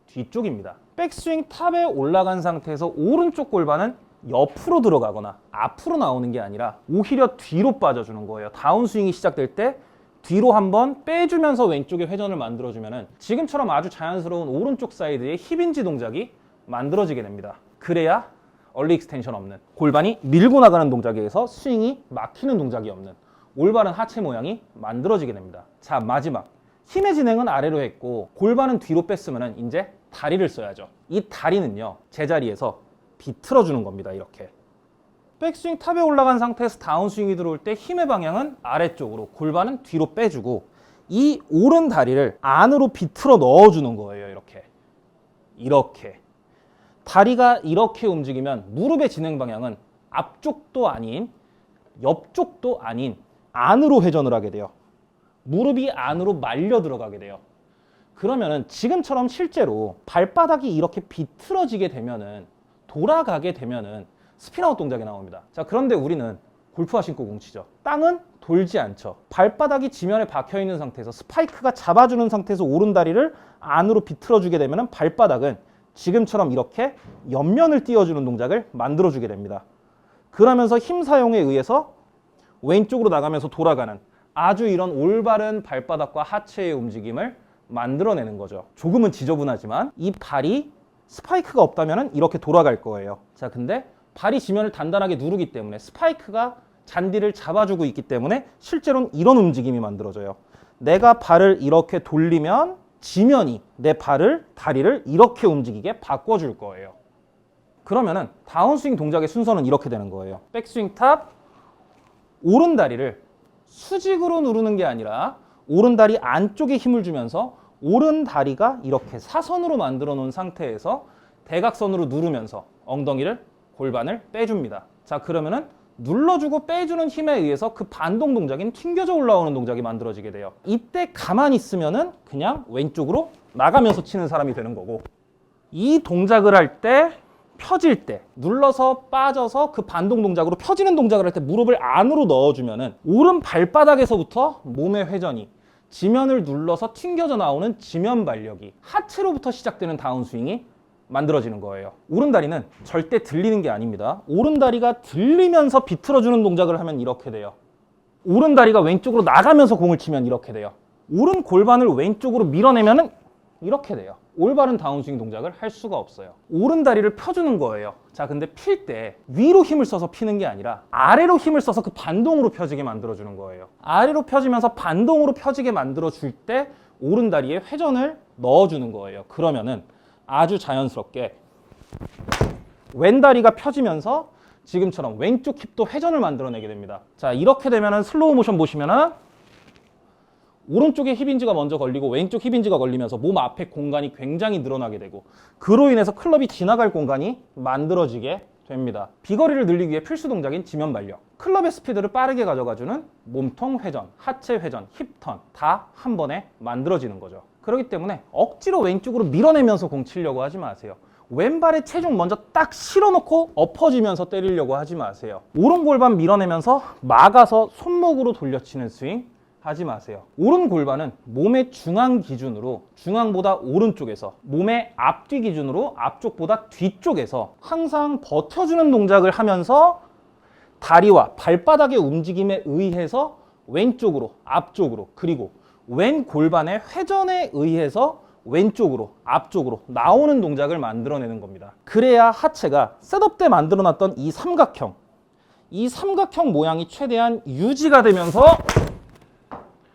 뒤쪽입니다. 백스윙 탑에 올라간 상태에서 오른쪽 골반은 옆으로 들어가거나 앞으로 나오는 게 아니라 오히려 뒤로 빠져주는 거예요. 다운스윙이 시작될 때 뒤로 한번 빼주면서 왼쪽에 회전을 만들어주면 지금처럼 아주 자연스러운 오른쪽 사이드의 힙인지 동작이 만들어지게 됩니다. 그래야 얼리 익스텐션 없는, 골반이 밀고 나가는 동작에 의해서 스윙이 막히는 동작이 없는 올바른 하체 모양이 만들어지게 됩니다. 자, 마지막. 힘의 진행은 아래로 했고 골반은 뒤로 뺐으면 이제 다리를 써야죠. 이 다리는요, 제자리에서 비틀어주는 겁니다. 이렇게. 백스윙 탑에 올라간 상태에서 다운스윙이 들어올 때 힘의 방향은 아래쪽으로, 골반은 뒤로 빼주고 이 오른 다리를 안으로 비틀어 넣어주는 거예요. 이렇게. 다리가 이렇게 움직이면 무릎의 진행 방향은 앞쪽도 아닌 옆쪽도 아닌 안으로 회전을 하게 돼요. 무릎이 안으로 말려 들어가게 돼요. 그러면은 지금처럼 실제로 발바닥이 이렇게 비틀어지게 되면은, 돌아가게 되면은 스핀아웃 동작이 나옵니다. 자, 그런데 우리는 골프화 신고 공 치죠. 땅은 돌지 않죠. 발바닥이 지면에 박혀 있는 상태에서 스파이크가 잡아주는 상태에서 오른 다리를 안으로 비틀어주게 되면은 발바닥은 지금처럼 이렇게 옆면을 띄워주는 동작을 만들어주게 됩니다. 그러면서 힘 사용에 의해서 왼쪽으로 나가면서 돌아가는 아주 이런 올바른 발바닥과 하체의 움직임을 만들어내는 거죠. 조금은 지저분하지만 이 발이 스파이크가 없다면 이렇게 돌아갈 거예요. 자, 근데 발이 지면을 단단하게 누르기 때문에 스파이크가 잔디를 잡아주고 있기 때문에 실제로는 이런 움직임이 만들어져요. 내가 발을 이렇게 돌리면 지면이 내 발을, 다리를 이렇게 움직이게 바꿔줄 거예요. 그러면은 다운스윙 동작의 순서는 이렇게 되는 거예요. 백스윙 탑, 오른 다리를 수직으로 누르는 게 아니라 오른 다리 안쪽에 힘을 주면서 오른 다리가 이렇게 사선으로 만들어 놓은 상태에서 대각선으로 누르면서 엉덩이를, 골반을 빼줍니다. 자, 그러면은 눌러주고 빼주는 힘에 의해서 그 반동 동작인 튕겨져 올라오는 동작이 만들어지게 돼요. 이때 가만히 있으면은 그냥 왼쪽으로 나가면서 치는 사람이 되는 거고, 이 동작을 할 때, 펴질 때, 눌러서 빠져서 그 반동 동작으로 펴지는 동작을 할 때 무릎을 안으로 넣어주면은 오른 발바닥에서부터 몸의 회전이, 지면을 눌러서 튕겨져 나오는 지면 발력이, 하체로부터 시작되는 다운스윙이 만들어지는 거예요. 오른다리는 절대 들리는 게 아닙니다. 오른다리가 들리면서 비틀어주는 동작을 하면 이렇게 돼요. 오른다리가 왼쪽으로 나가면서 공을 치면 이렇게 돼요. 오른 골반을 왼쪽으로 밀어내면 이렇게 돼요. 올바른 다운스윙 동작을 할 수가 없어요. 오른다리를 펴주는 거예요. 자, 근데 필 때 위로 힘을 써서 피는 게 아니라 아래로 힘을 써서 그 반동으로 펴지게 만들어주는 거예요. 아래로 펴지면서 반동으로 펴지게 만들어줄 때 오른다리에 회전을 넣어주는 거예요. 그러면은 아주 자연스럽게 왼다리가 펴지면서 지금처럼 왼쪽 힙도 회전을 만들어내게 됩니다. 자, 이렇게 되면은 슬로우 모션 보시면은 오른쪽에 힙인지가 먼저 걸리고 왼쪽 힙인지가 걸리면서 몸 앞에 공간이 굉장히 늘어나게 되고, 그로 인해서 클럽이 지나갈 공간이 만들어지게 됩니다. 비거리를 늘리기 위해 필수 동작인 지면 발력, 클럽의 스피드를 빠르게 가져가주는 몸통 회전, 하체 회전, 힙턴 다 한 번에 만들어지는 거죠. 그렇기 때문에 억지로 왼쪽으로 밀어내면서 공 치려고 하지 마세요. 왼발에 체중 먼저 딱 실어놓고 엎어지면서 때리려고 하지 마세요. 오른 골반 밀어내면서 막아서 손목으로 돌려치는 스윙 하지 마세요. 오른 골반은 몸의 중앙 기준으로 중앙보다 오른쪽에서, 몸의 앞뒤 기준으로 앞쪽보다 뒤쪽에서 항상 버텨주는 동작을 하면서 다리와 발바닥의 움직임에 의해서 왼쪽으로, 앞쪽으로, 그리고 왼 골반의 회전에 의해서 왼쪽으로, 앞쪽으로 나오는 동작을 만들어내는 겁니다. 그래야 하체가 셋업 때 만들어놨던 이 삼각형 모양이 최대한 유지가 되면서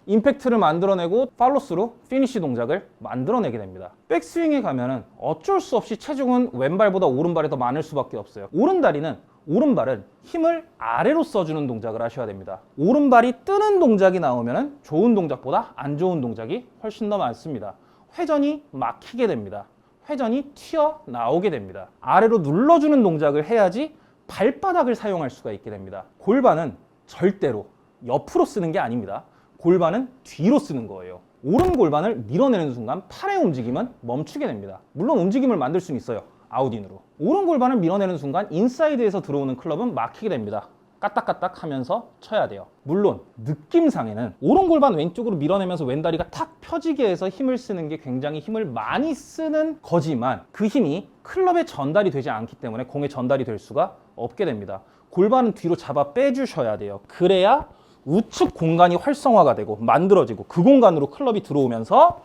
임팩트를 만들어내고 팔로스루 피니쉬 동작을 만들어내게 됩니다. 백스윙에 가면은 어쩔 수 없이 체중은 왼발보다 오른발이 더 많을 수밖에 없어요. 오른발은 힘을 아래로 써주는 동작을 하셔야 됩니다. 오른발이 뜨는 동작이 나오면은 좋은 동작보다 안 좋은 동작이 훨씬 더 많습니다. 회전이 막히게 됩니다. 회전이 튀어나오게 됩니다. 아래로 눌러주는 동작을 해야지 발바닥을 사용할 수가 있게 됩니다. 골반은 절대로 옆으로 쓰는 게 아닙니다. 골반은 뒤로 쓰는 거예요. 오른 골반을 밀어내는 순간 팔의 움직임은 멈추게 됩니다. 물론 움직임을 만들 수는 있어요. 아웃인으로. 오른 골반을 밀어내는 순간 인사이드에서 들어오는 클럽은 막히게 됩니다. 까딱까딱 하면서 쳐야 돼요. 물론 느낌상에는 오른 골반 왼쪽으로 밀어내면서 왼다리가 탁 펴지게 해서 힘을 쓰는 게 굉장히 힘을 많이 쓰는 거지만 그 힘이 클럽에 전달이 되지 않기 때문에 공에 전달이 될 수가 없게 됩니다. 골반은 뒤로 잡아 빼주셔야 돼요. 그래야 우측 공간이 활성화가 되고 만들어지고 그 공간으로 클럽이 들어오면서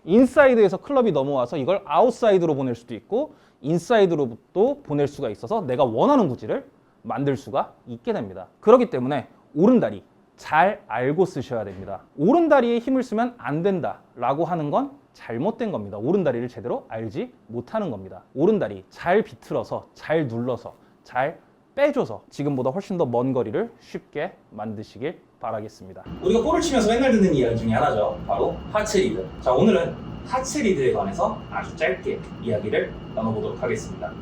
인사이드에서 클럽이 넘어와서 이걸 아웃사이드로 보낼 수도 있고 인사이드로도 보낼 수가 있어서 내가 원하는 구질을 만들 수가 있게 됩니다. 그렇기 때문에 오른다리 잘 알고 쓰셔야 됩니다. 오른다리에 힘을 쓰면 안 된다라고 하는 건 잘못된 겁니다. 오른다리를 제대로 알지 못하는 겁니다. 오른다리 잘 비틀어서 잘 눌러서 잘 빼줘서 지금보다 훨씬 더 먼 거리를 쉽게 만드시길 바라겠습니다. 우리가 볼을 치면서 맨날 듣는 이야기 중에 하나죠. 바로 하체 리드. 자, 오늘은 하체 리드에 관해서 아주 짧게 이야기를 나눠보도록 하겠습니다.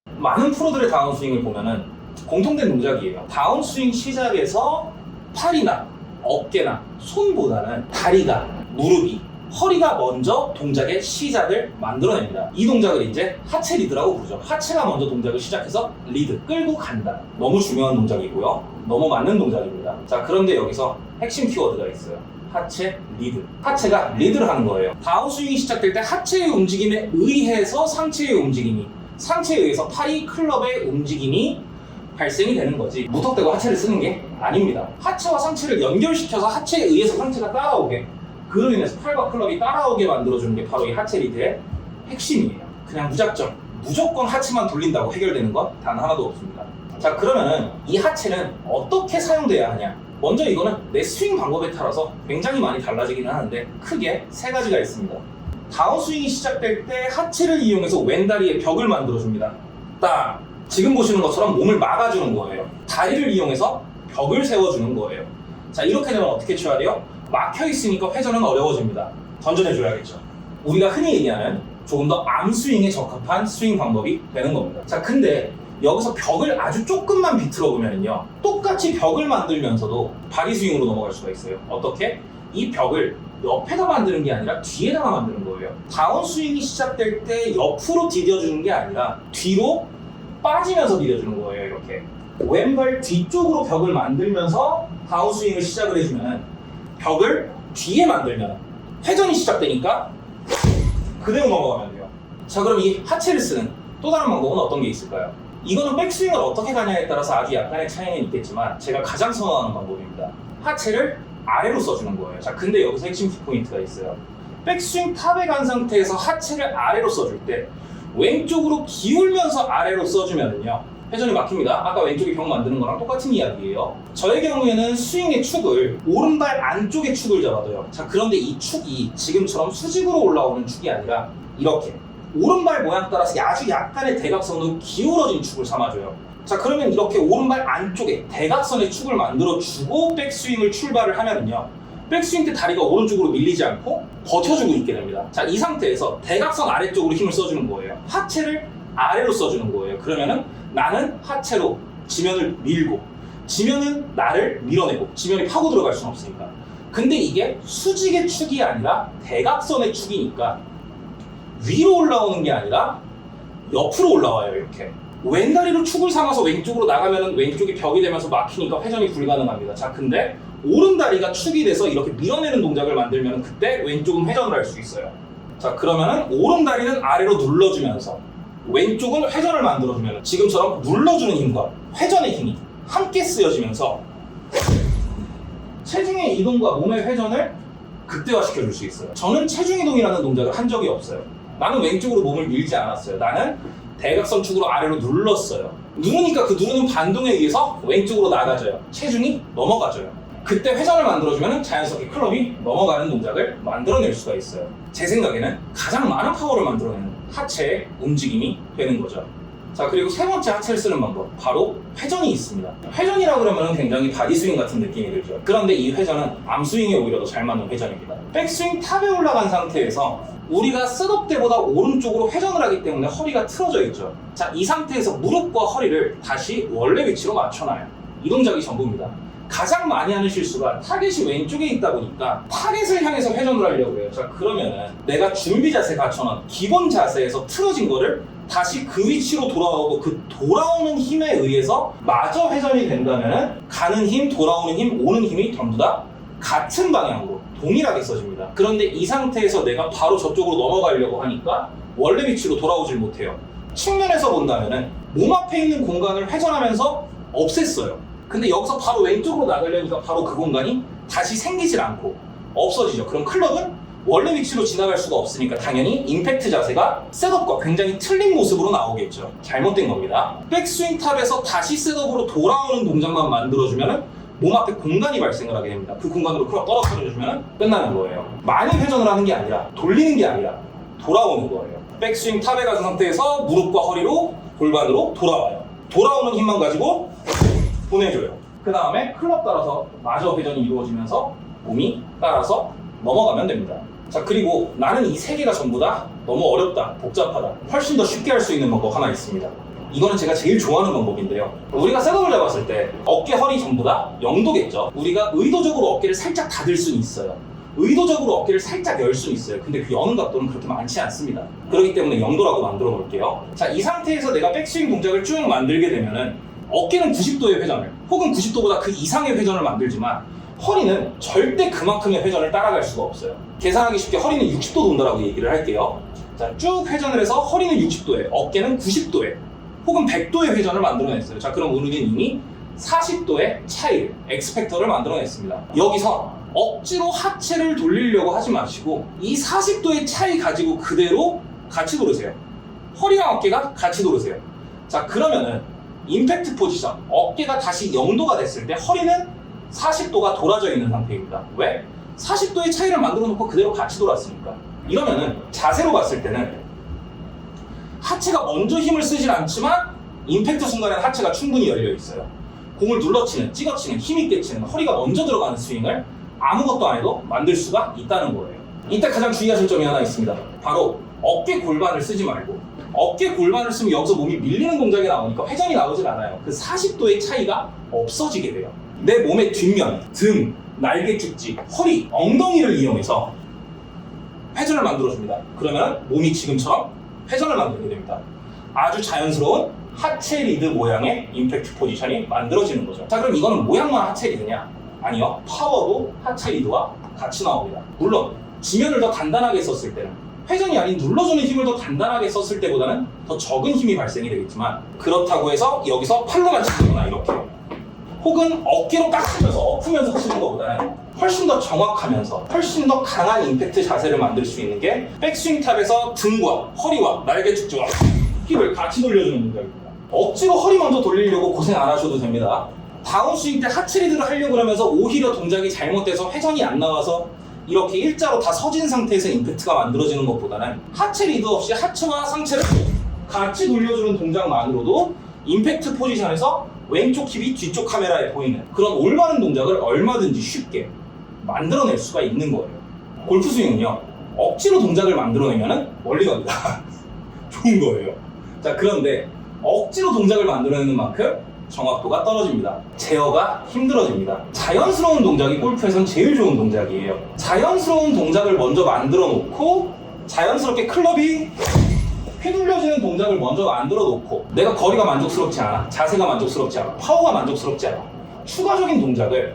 많은 프로들의 다운스윙을 보면은 공통된 동작이에요. 다운스윙 시작에서 팔이나 어깨나 손보다는 다리가, 무릎이, 허리가 먼저 동작의 시작을 만들어냅니다. 이 동작을 이제 하체 리드라고 부르죠. 하체가 먼저 동작을 시작해서 리드, 끌고 간다. 너무 중요한 동작이고요. 너무 맞는 동작입니다. 자, 그런데 여기서 핵심 키워드가 있어요. 하체 리드. 하체가 리드를 하는 거예요. 다운스윙이 시작될 때 하체의 움직임에 의해서 상체의 움직임이, 상체에 의해서 팔이, 클럽의 움직임이 발생이 되는 거지 무턱대고 하체를 쓰는 게 아닙니다. 하체와 상체를 연결시켜서 하체에 의해서 상체가 따라오게, 그로 인해서 팔과 클럽이 따라오게 만들어주는 게 바로 이 하체 리드의 핵심이에요. 그냥 무조건 하체만 돌린다고 해결되는 건 단 하나도 없습니다. 자, 그러면은 이 하체는 어떻게 사용돼야 하냐? 먼저 이거는 내 스윙 방법에 따라서 굉장히 많이 달라지기는 하는데 크게 세 가지가 있습니다. 다운스윙이 시작될 때 하체를 이용해서 왼다리에 벽을 만들어줍니다. 딱 지금 보시는 것처럼 몸을 막아주는 거예요. 다리를 이용해서 벽을 세워주는 거예요. 자, 이렇게 되면 어떻게 쳐야 돼요? 막혀 있으니까 회전은 어려워집니다. 던져내줘야겠죠. 우리가 흔히 얘기하는 조금 더 암스윙에 적합한 스윙 방법이 되는 겁니다. 자, 근데 여기서 벽을 아주 조금만 비틀어 보면요, 똑같이 벽을 만들면서도 바디 스윙으로 넘어갈 수가 있어요. 어떻게? 이 벽을 옆에다 만드는 게 아니라 뒤에다가 만드는 거예요. 다운스윙이 시작될 때 옆으로 디뎌주는 게 아니라 뒤로 빠지면서 디뎌주는 거예요. 이렇게 왼발 뒤쪽으로 벽을 만들면서 다운스윙을 시작을 해주면, 벽을 뒤에 만들면 회전이 시작되니까 그대로 넘어가면 돼요. 자, 그럼 이 하체를 쓰는 또 다른 방법은 어떤 게 있을까요? 이거는 백스윙을 어떻게 가냐에 따라서 아주 약간의 차이는 있겠지만 제가 가장 선호하는 방법입니다. 하체를 아래로 써주는 거예요. 자, 근데 여기서 핵심 키포인트가 있어요. 백스윙 탑에 간 상태에서 하체를 아래로 써줄 때 왼쪽으로 기울면서 아래로 써주면요, 회전이 막힙니다. 아까 왼쪽에 벽 만드는 거랑 똑같은 이야기예요. 저의 경우에는 스윙의 축을 오른발 안쪽에 축을 잡아둬요. 자, 그런데 이 축이 지금처럼 수직으로 올라오는 축이 아니라 이렇게 오른발 모양 따라서 아주 약간의 대각선으로 기울어진 축을 삼아줘요. 자, 그러면 이렇게 오른발 안쪽에 대각선의 축을 만들어주고 백스윙을 출발을 하면은요, 백스윙 때 다리가 오른쪽으로 밀리지 않고 버텨주고 있게 됩니다. 자, 이 상태에서 대각선 아래쪽으로 힘을 써주는 거예요. 하체를 아래로 써주는 거예요. 그러면은 나는 하체로 지면을 밀고 지면은 나를 밀어내고 지면이 파고 들어갈 수는 없으니까. 근데 이게 수직의 축이 아니라 대각선의 축이니까 위로 올라오는 게 아니라 옆으로 올라와요. 이렇게 왼다리로 축을 삼아서 왼쪽으로 나가면 왼쪽이 벽이 되면서 막히니까 회전이 불가능합니다. 자, 근데 오른다리가 축이 돼서 이렇게 밀어내는 동작을 만들면 그때 왼쪽은 회전을 할 수 있어요. 자, 그러면은 오른다리는 아래로 눌러주면서 왼쪽은 회전을 만들어주면 지금처럼 눌러주는 힘과 회전의 힘이 함께 쓰여지면서 체중의 이동과 몸의 회전을 극대화시켜 줄 수 있어요. 저는 체중 이동이라는 동작을 한 적이 없어요. 나는 왼쪽으로 몸을 밀지 않았어요. 나는 대각선 축으로 아래로 눌렀어요. 누르니까 그 누르는 반동에 의해서 왼쪽으로 나가져요. 체중이 넘어가져요. 그때 회전을 만들어주면 자연스럽게 클럽이 넘어가는 동작을 만들어낼 수가 있어요. 제 생각에는 가장 많은 파워를 만들어내는 하체의 움직임이 되는 거죠. 자, 그리고 세 번째 하체를 쓰는 방법, 바로 회전이 있습니다. 회전이라 그러면 굉장히 바디스윙 같은 느낌이 들죠. 그런데 이 회전은 암스윙에 오히려 더 잘 맞는 회전입니다. 백스윙 탑에 올라간 상태에서 우리가 셋업 때보다 오른쪽으로 회전을 하기 때문에 허리가 틀어져 있죠. 자, 이 상태에서 무릎과 허리를 다시 원래 위치로 맞춰놔요. 이 동작이 전부입니다. 가장 많이 하는 실수가 타겟이 왼쪽에 있다 보니까 타겟을 향해서 회전을 하려고 해요. 자, 그러면은 내가 준비 자세 갖춰놓은 기본 자세에서 틀어진 거를 다시 그 위치로 돌아오고 그 돌아오는 힘에 의해서 마저 회전이 된다면 가는 힘, 돌아오는 힘, 오는 힘이 전부 다 같은 방향으로 동일하게 써집니다. 그런데 이 상태에서 내가 바로 저쪽으로 넘어가려고 하니까 원래 위치로 돌아오질 못해요. 측면에서 본다면 몸 앞에 있는 공간을 회전하면서 없앴어요. 근데 여기서 바로 왼쪽으로 나가려니까 바로 그 공간이 다시 생기질 않고 없어지죠. 그럼 클럽은 원래 위치로 지나갈 수가 없으니까 당연히 임팩트 자세가 셋업과 굉장히 틀린 모습으로 나오겠죠. 잘못된 겁니다. 백스윙 탑에서 다시 셋업으로 돌아오는 동작만 만들어주면 몸 앞에 공간이 발생을 하게 됩니다. 그 공간으로 클럽 떨어뜨려주면 끝나는 거예요. 많이 회전을 하는 게 아니라 돌리는 게 아니라 돌아오는 거예요. 백스윙 탑에 가진 상태에서 무릎과 허리로 골반으로 돌아와요. 돌아오는 힘만 가지고 보내줘요. 그 다음에 클럽 따라서 마저 회전이 이루어지면서 몸이 따라서 넘어가면 됩니다. 자, 그리고 나는 이 세 개가 전부 다 너무 어렵다, 복잡하다, 훨씬 더 쉽게 할 수 있는 방법 하나 있습니다. 이거는 제가 제일 좋아하는 방법인데요. 우리가 셋업을 잡았을 때 어깨, 허리 전부 다 0도겠죠. 우리가 의도적으로 어깨를 살짝 닫을 수는 있어요. 의도적으로 어깨를 살짝 열 수는 있어요. 근데 그 여는 각도는 그렇게 많지 않습니다. 그렇기 때문에 0도라고 만들어 놓을게요. 자, 이 상태에서 내가 백스윙 동작을 쭉 만들게 되면은 어깨는 90도의 회전을 혹은 90도보다 그 이상의 회전을 만들지만 허리는 절대 그만큼의 회전을 따라갈 수가 없어요. 계산하기 쉽게 허리는 60도 돈다라고 얘기를 할게요. 자, 쭉 회전을 해서 허리는 60도에 어깨는 90도에 혹은 100도의 회전을 만들어냈어요. 자, 그럼 우리는 이미 40도의 차이를, 엑스팩터를 만들어냈습니다. 여기서 억지로 하체를 돌리려고 하지 마시고 이 40도의 차이 가지고 그대로 같이 돌으세요. 허리랑 어깨가 같이 돌으세요. 자, 그러면은 임팩트 포지션, 어깨가 다시 0도가 됐을 때 허리는 40도가 돌아져 있는 상태입니다. 왜? 40도의 차이를 만들어 놓고 그대로 같이 돌았으니까. 이러면은 자세로 봤을 때는 하체가 먼저 힘을 쓰진 않지만 임팩트 순간에는 하체가 충분히 열려 있어요. 공을 눌러치는, 찍어치는, 힘있게 치는, 허리가 먼저 들어가는 스윙을 아무것도 안 해도 만들 수가 있다는 거예요. 이때 가장 주의하실 점이 하나 있습니다. 바로 어깨 골반을 쓰지 말고 어깨 골반을 쓰면 여기서 몸이 밀리는 동작이 나오니까 회전이 나오질 않아요. 그 40도의 차이가 없어지게 돼요. 내 몸의 뒷면, 등, 날개 축지, 허리, 엉덩이를 이용해서 회전을 만들어줍니다. 그러면 몸이 지금처럼 회전을 만들게 됩니다. 아주 자연스러운 하체 리드 모양의 임팩트 포지션이 만들어지는 거죠. 자, 그럼 이거는 모양만 하체 리드냐? 아니요. 파워도 하체 리드와 같이 나옵니다. 물론 지면을 더 단단하게 썼을 때는 회전이 아닌 눌러주는 힘을 더 단단하게 썼을 때보다는 더 적은 힘이 발생이 되겠지만 그렇다고 해서 여기서 팔로만 치거나 이렇게 혹은 어깨로 딱 치면서 엎으면서 치는 것보다는 훨씬 더 정확하면서 훨씬 더 강한 임팩트 자세를 만들 수 있는 게 백스윙 탑에서 등과 허리와 날개 축지와 힙을 같이 돌려주는 동작입니다. 억지로 허리 먼저 돌리려고 고생 안 하셔도 됩니다. 다운스윙 때 하체 리드를 하려고 하면서 오히려 동작이 잘못돼서 회전이 안 나와서 이렇게 일자로 다 서진 상태에서 임팩트가 만들어지는 것보다는 하체 리드 없이 하체와 상체를 같이 돌려주는 동작만으로도 임팩트 포지션에서 왼쪽 힙이 뒤쪽 카메라에 보이는 그런 올바른 동작을 얼마든지 쉽게 만들어낼 수가 있는 거예요. 골프 스윙은요, 억지로 동작을 만들어내면 멀리 갑니다. 좋은 거예요. 자, 그런데 억지로 동작을 만들어내는 만큼 정확도가 떨어집니다. 제어가 힘들어집니다. 자연스러운 동작이 골프에선 제일 좋은 동작이에요. 자연스러운 동작을 먼저 만들어 놓고 자연스럽게 클럽이 휘둘려지는 동작을 먼저 만들어 놓고 내가 거리가 만족스럽지 않아, 자세가 만족스럽지 않아, 파워가 만족스럽지 않아, 추가적인 동작을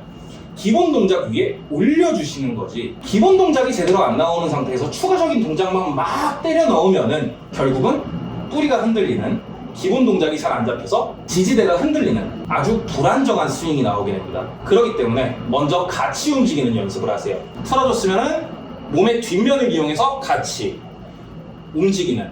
기본 동작 위에 올려주시는 거지. 기본 동작이 제대로 안 나오는 상태에서 추가적인 동작만 막 때려 넣으면은 결국은 뿌리가 흔들리는, 기본 동작이 잘 안 잡혀서 지지대가 흔들리는 아주 불안정한 스윙이 나오게 됩니다. 그렇기 때문에 먼저 같이 움직이는 연습을 하세요. 틀어줬으면은 몸의 뒷면을 이용해서 같이 움직이는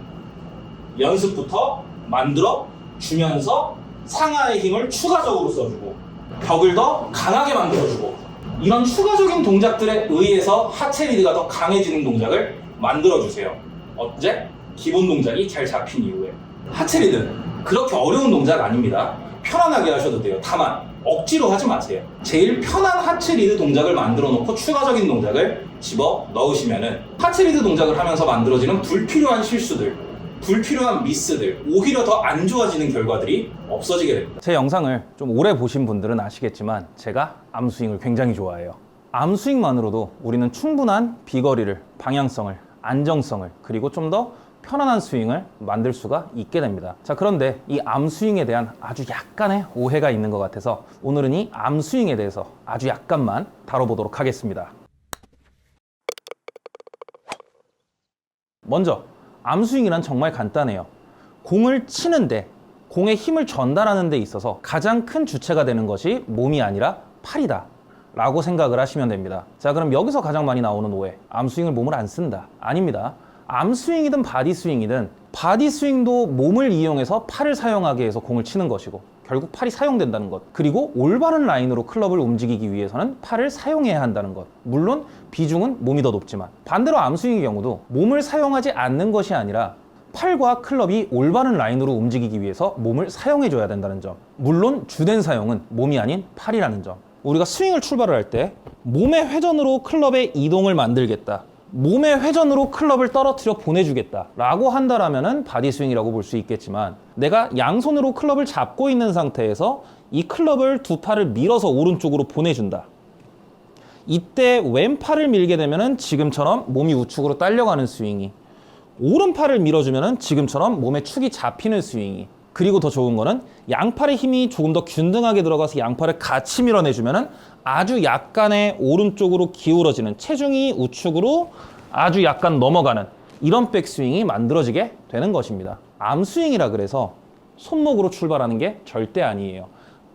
연습부터 만들어 주면서 상하의 힘을 추가적으로 써주고 벽을 더 강하게 만들어주고 이런 추가적인 동작들에 의해서 하체 리드가 더 강해지는 동작을 만들어주세요. 언제? 기본 동작이 잘 잡힌 이후에. 하체 리드는 그렇게 어려운 동작 아닙니다. 편안하게 하셔도 돼요. 다만 억지로 하지 마세요. 제일 편한 하체 리드 동작을 만들어 놓고 추가적인 동작을 집어 넣으시면은 하체 리드 동작을 하면서 만들어지는 불필요한 실수들, 불필요한 미스들, 오히려 더 안 좋아지는 결과들이 없어지게 됩니다. 제 영상을 좀 오래 보신 분들은 아시겠지만 제가 암스윙을 굉장히 좋아해요. 암스윙만으로도 우리는 충분한 비거리를, 방향성을, 안정성을, 그리고 좀 더 편안한 스윙을 만들 수가 있게 됩니다. 자, 그런데 이 암스윙에 대한 아주 약간의 오해가 있는 것 같아서 오늘은 이 암스윙에 대해서 아주 약간만 다뤄보도록 하겠습니다. 먼저 암스윙이란 정말 간단해요. 공을 치는데, 공에 힘을 전달하는 데 있어서 가장 큰 주체가 되는 것이 몸이 아니라 팔이다 라고 생각을 하시면 됩니다. 자, 그럼 여기서 가장 많이 나오는 오해, 암스윙을 몸을 안 쓴다. 아닙니다. 암스윙이든 바디스윙이든 바디스윙도 몸을 이용해서 팔을 사용하게 해서 공을 치는 것이고 결국 팔이 사용된다는 것, 그리고 올바른 라인으로 클럽을 움직이기 위해서는 팔을 사용해야 한다는 것. 물론 비중은 몸이 더 높지만 반대로 암스윙의 경우도 몸을 사용하지 않는 것이 아니라 팔과 클럽이 올바른 라인으로 움직이기 위해서 몸을 사용해 줘야 된다는 점. 물론 주된 사용은 몸이 아닌 팔이라는 점. 우리가 스윙을 출발을 할 때 몸의 회전으로 클럽의 이동을 만들겠다, 몸의 회전으로 클럽을 떨어뜨려 보내주겠다 라고 한다라면은 바디스윙이라고 볼 수 있겠지만, 내가 양손으로 클럽을 잡고 있는 상태에서 이 클럽을 두 팔을 밀어서 오른쪽으로 보내준다. 이때 왼팔을 밀게 되면은 지금처럼 몸이 우측으로 딸려가는 스윙이, 오른팔을 밀어주면은 지금처럼 몸의 축이 잡히는 스윙이, 그리고 더 좋은 거는 양팔의 힘이 조금 더 균등하게 들어가서 양팔을 같이 밀어내주면은 아주 약간의 오른쪽으로 기울어지는, 체중이 우측으로 아주 약간 넘어가는 이런 백스윙이 만들어지게 되는 것입니다. 암스윙이라 그래서 손목으로 출발하는 게 절대 아니에요.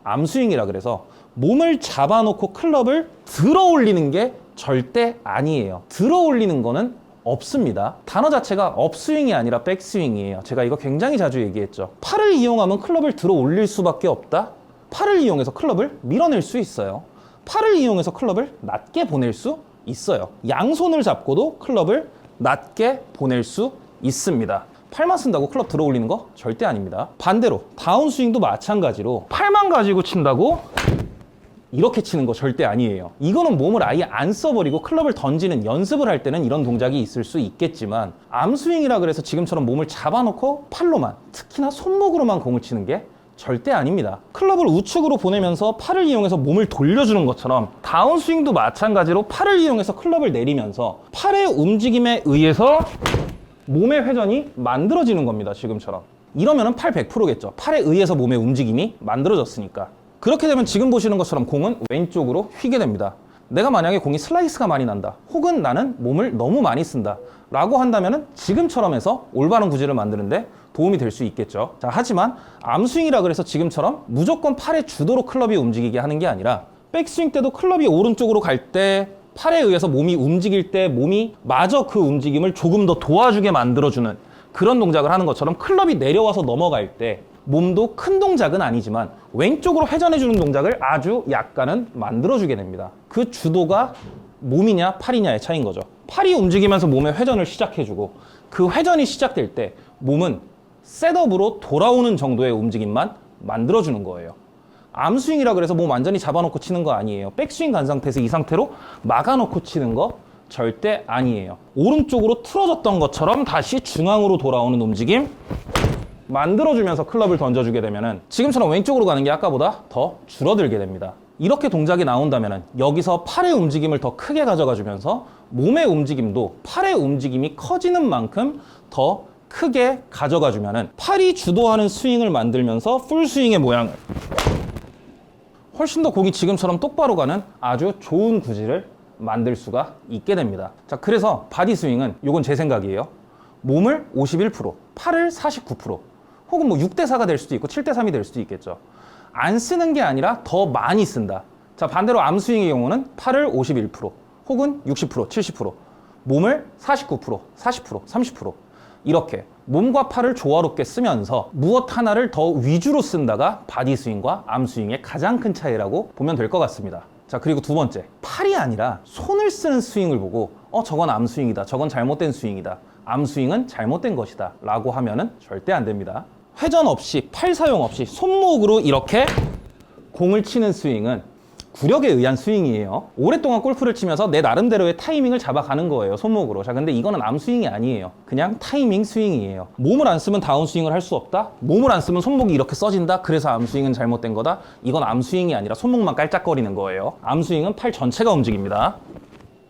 암스윙이라 그래서 몸을 잡아놓고 클럽을 들어 올리는 게 절대 아니에요. 들어 올리는 거는 없습니다. 단어 자체가 업스윙이 아니라 백스윙이에요. 제가 이거 굉장히 자주 얘기했죠. 팔을 이용하면 클럽을 들어 올릴 수밖에 없다. 팔을 이용해서 클럽을 밀어낼 수 있어요. 팔을 이용해서 클럽을 낮게 보낼 수 있어요. 양손을 잡고도 클럽을 낮게 보낼 수 있습니다. 팔만 쓴다고 클럽 들어 올리는 거 절대 아닙니다. 반대로 다운스윙도 마찬가지로 팔만 가지고 친다고 이렇게 치는 거 절대 아니에요. 이거는 몸을 아예 안 써버리고 클럽을 던지는 연습을 할 때는 이런 동작이 있을 수 있겠지만, 암스윙이라 그래서 지금처럼 몸을 잡아놓고 팔로만, 특히나 손목으로만 공을 치는 게 절대 아닙니다. 클럽을 우측으로 보내면서 팔을 이용해서 몸을 돌려주는 것처럼 다운스윙도 마찬가지로 팔을 이용해서 클럽을 내리면서 팔의 움직임에 의해서 몸의 회전이 만들어지는 겁니다. 지금처럼. 이러면은 팔 100%겠죠. 팔에 의해서 몸의 움직임이 만들어졌으니까. 그렇게 되면 지금 보시는 것처럼 공은 왼쪽으로 휘게 됩니다. 내가 만약에 공이 슬라이스가 많이 난다, 혹은 나는 몸을 너무 많이 쓴다 라고 한다면 지금처럼 해서 올바른 구질을 만드는데 도움이 될 수 있겠죠. 자, 하지만 암스윙이라 그래서 지금처럼 무조건 팔의 주도로 클럽이 움직이게 하는 게 아니라, 백스윙 때도 클럽이 오른쪽으로 갈 때 팔에 의해서 몸이 움직일 때 몸이 마저 그 움직임을 조금 더 도와주게 만들어주는 그런 동작을 하는 것처럼, 클럽이 내려와서 넘어갈 때 몸도 큰 동작은 아니지만 왼쪽으로 회전해주는 동작을 아주 약간은 만들어주게 됩니다. 그 주도가 몸이냐 팔이냐의 차이인 거죠. 팔이 움직이면서 몸의 회전을 시작해주고, 그 회전이 시작될 때 몸은 셋업으로 돌아오는 정도의 움직임만 만들어주는 거예요. 암스윙이라 그래서 몸 완전히 잡아놓고 치는 거 아니에요. 백스윙 간 상태에서 이 상태로 막아놓고 치는 거 절대 아니에요. 오른쪽으로 틀어졌던 것처럼 다시 중앙으로 돌아오는 움직임 만들어주면서 클럽을 던져주게 되면은 지금처럼 왼쪽으로 가는 게 아까보다 더 줄어들게 됩니다. 이렇게 동작이 나온다면은 여기서 팔의 움직임을 더 크게 가져가주면서 몸의 움직임도 팔의 움직임이 커지는 만큼 더 크게 가져가주면은 팔이 주도하는 스윙을 만들면서 풀스윙의 모양을 훨씬 더 공이 지금처럼 똑바로 가는 아주 좋은 구질을 만들 수가 있게 됩니다. 자, 그래서 바디 스윙은 요건 제 생각이에요. 몸을 51%, 팔을 49%, 혹은 뭐 6대4가 될 수도 있고 7대3이 될 수도 있겠죠. 안 쓰는 게 아니라 더 많이 쓴다. 자, 반대로 암스윙의 경우는 팔을 51%, 혹은 60%, 70%, 몸을 49%, 40%, 30% 이렇게 몸과 팔을 조화롭게 쓰면서 무엇 하나를 더 위주로 쓴다가 바디 스윙과 암 스윙의 가장 큰 차이라고 보면 될 것 같습니다. 자, 그리고 두 번째, 팔이 아니라 손을 쓰는 스윙을 보고 저건 암 스윙이다, 저건 잘못된 스윙이다, 암 스윙은 잘못된 것이다 라고 하면은 절대 안 됩니다. 회전 없이, 팔 사용 없이 손목으로 이렇게 공을 치는 스윙은 구력에 의한 스윙이에요. 오랫동안 골프를 치면서 내 나름대로의 타이밍을 잡아가는 거예요, 손목으로. 자, 근데 이거는 암 스윙이 아니에요. 그냥 타이밍 스윙이에요. 몸을 안 쓰면 다운 스윙을 할 수 없다? 몸을 안 쓰면 손목이 이렇게 써진다? 그래서 암 스윙은 잘못된 거다? 이건 암 스윙이 아니라 손목만 깔짝거리는 거예요. 암 스윙은 팔 전체가 움직입니다.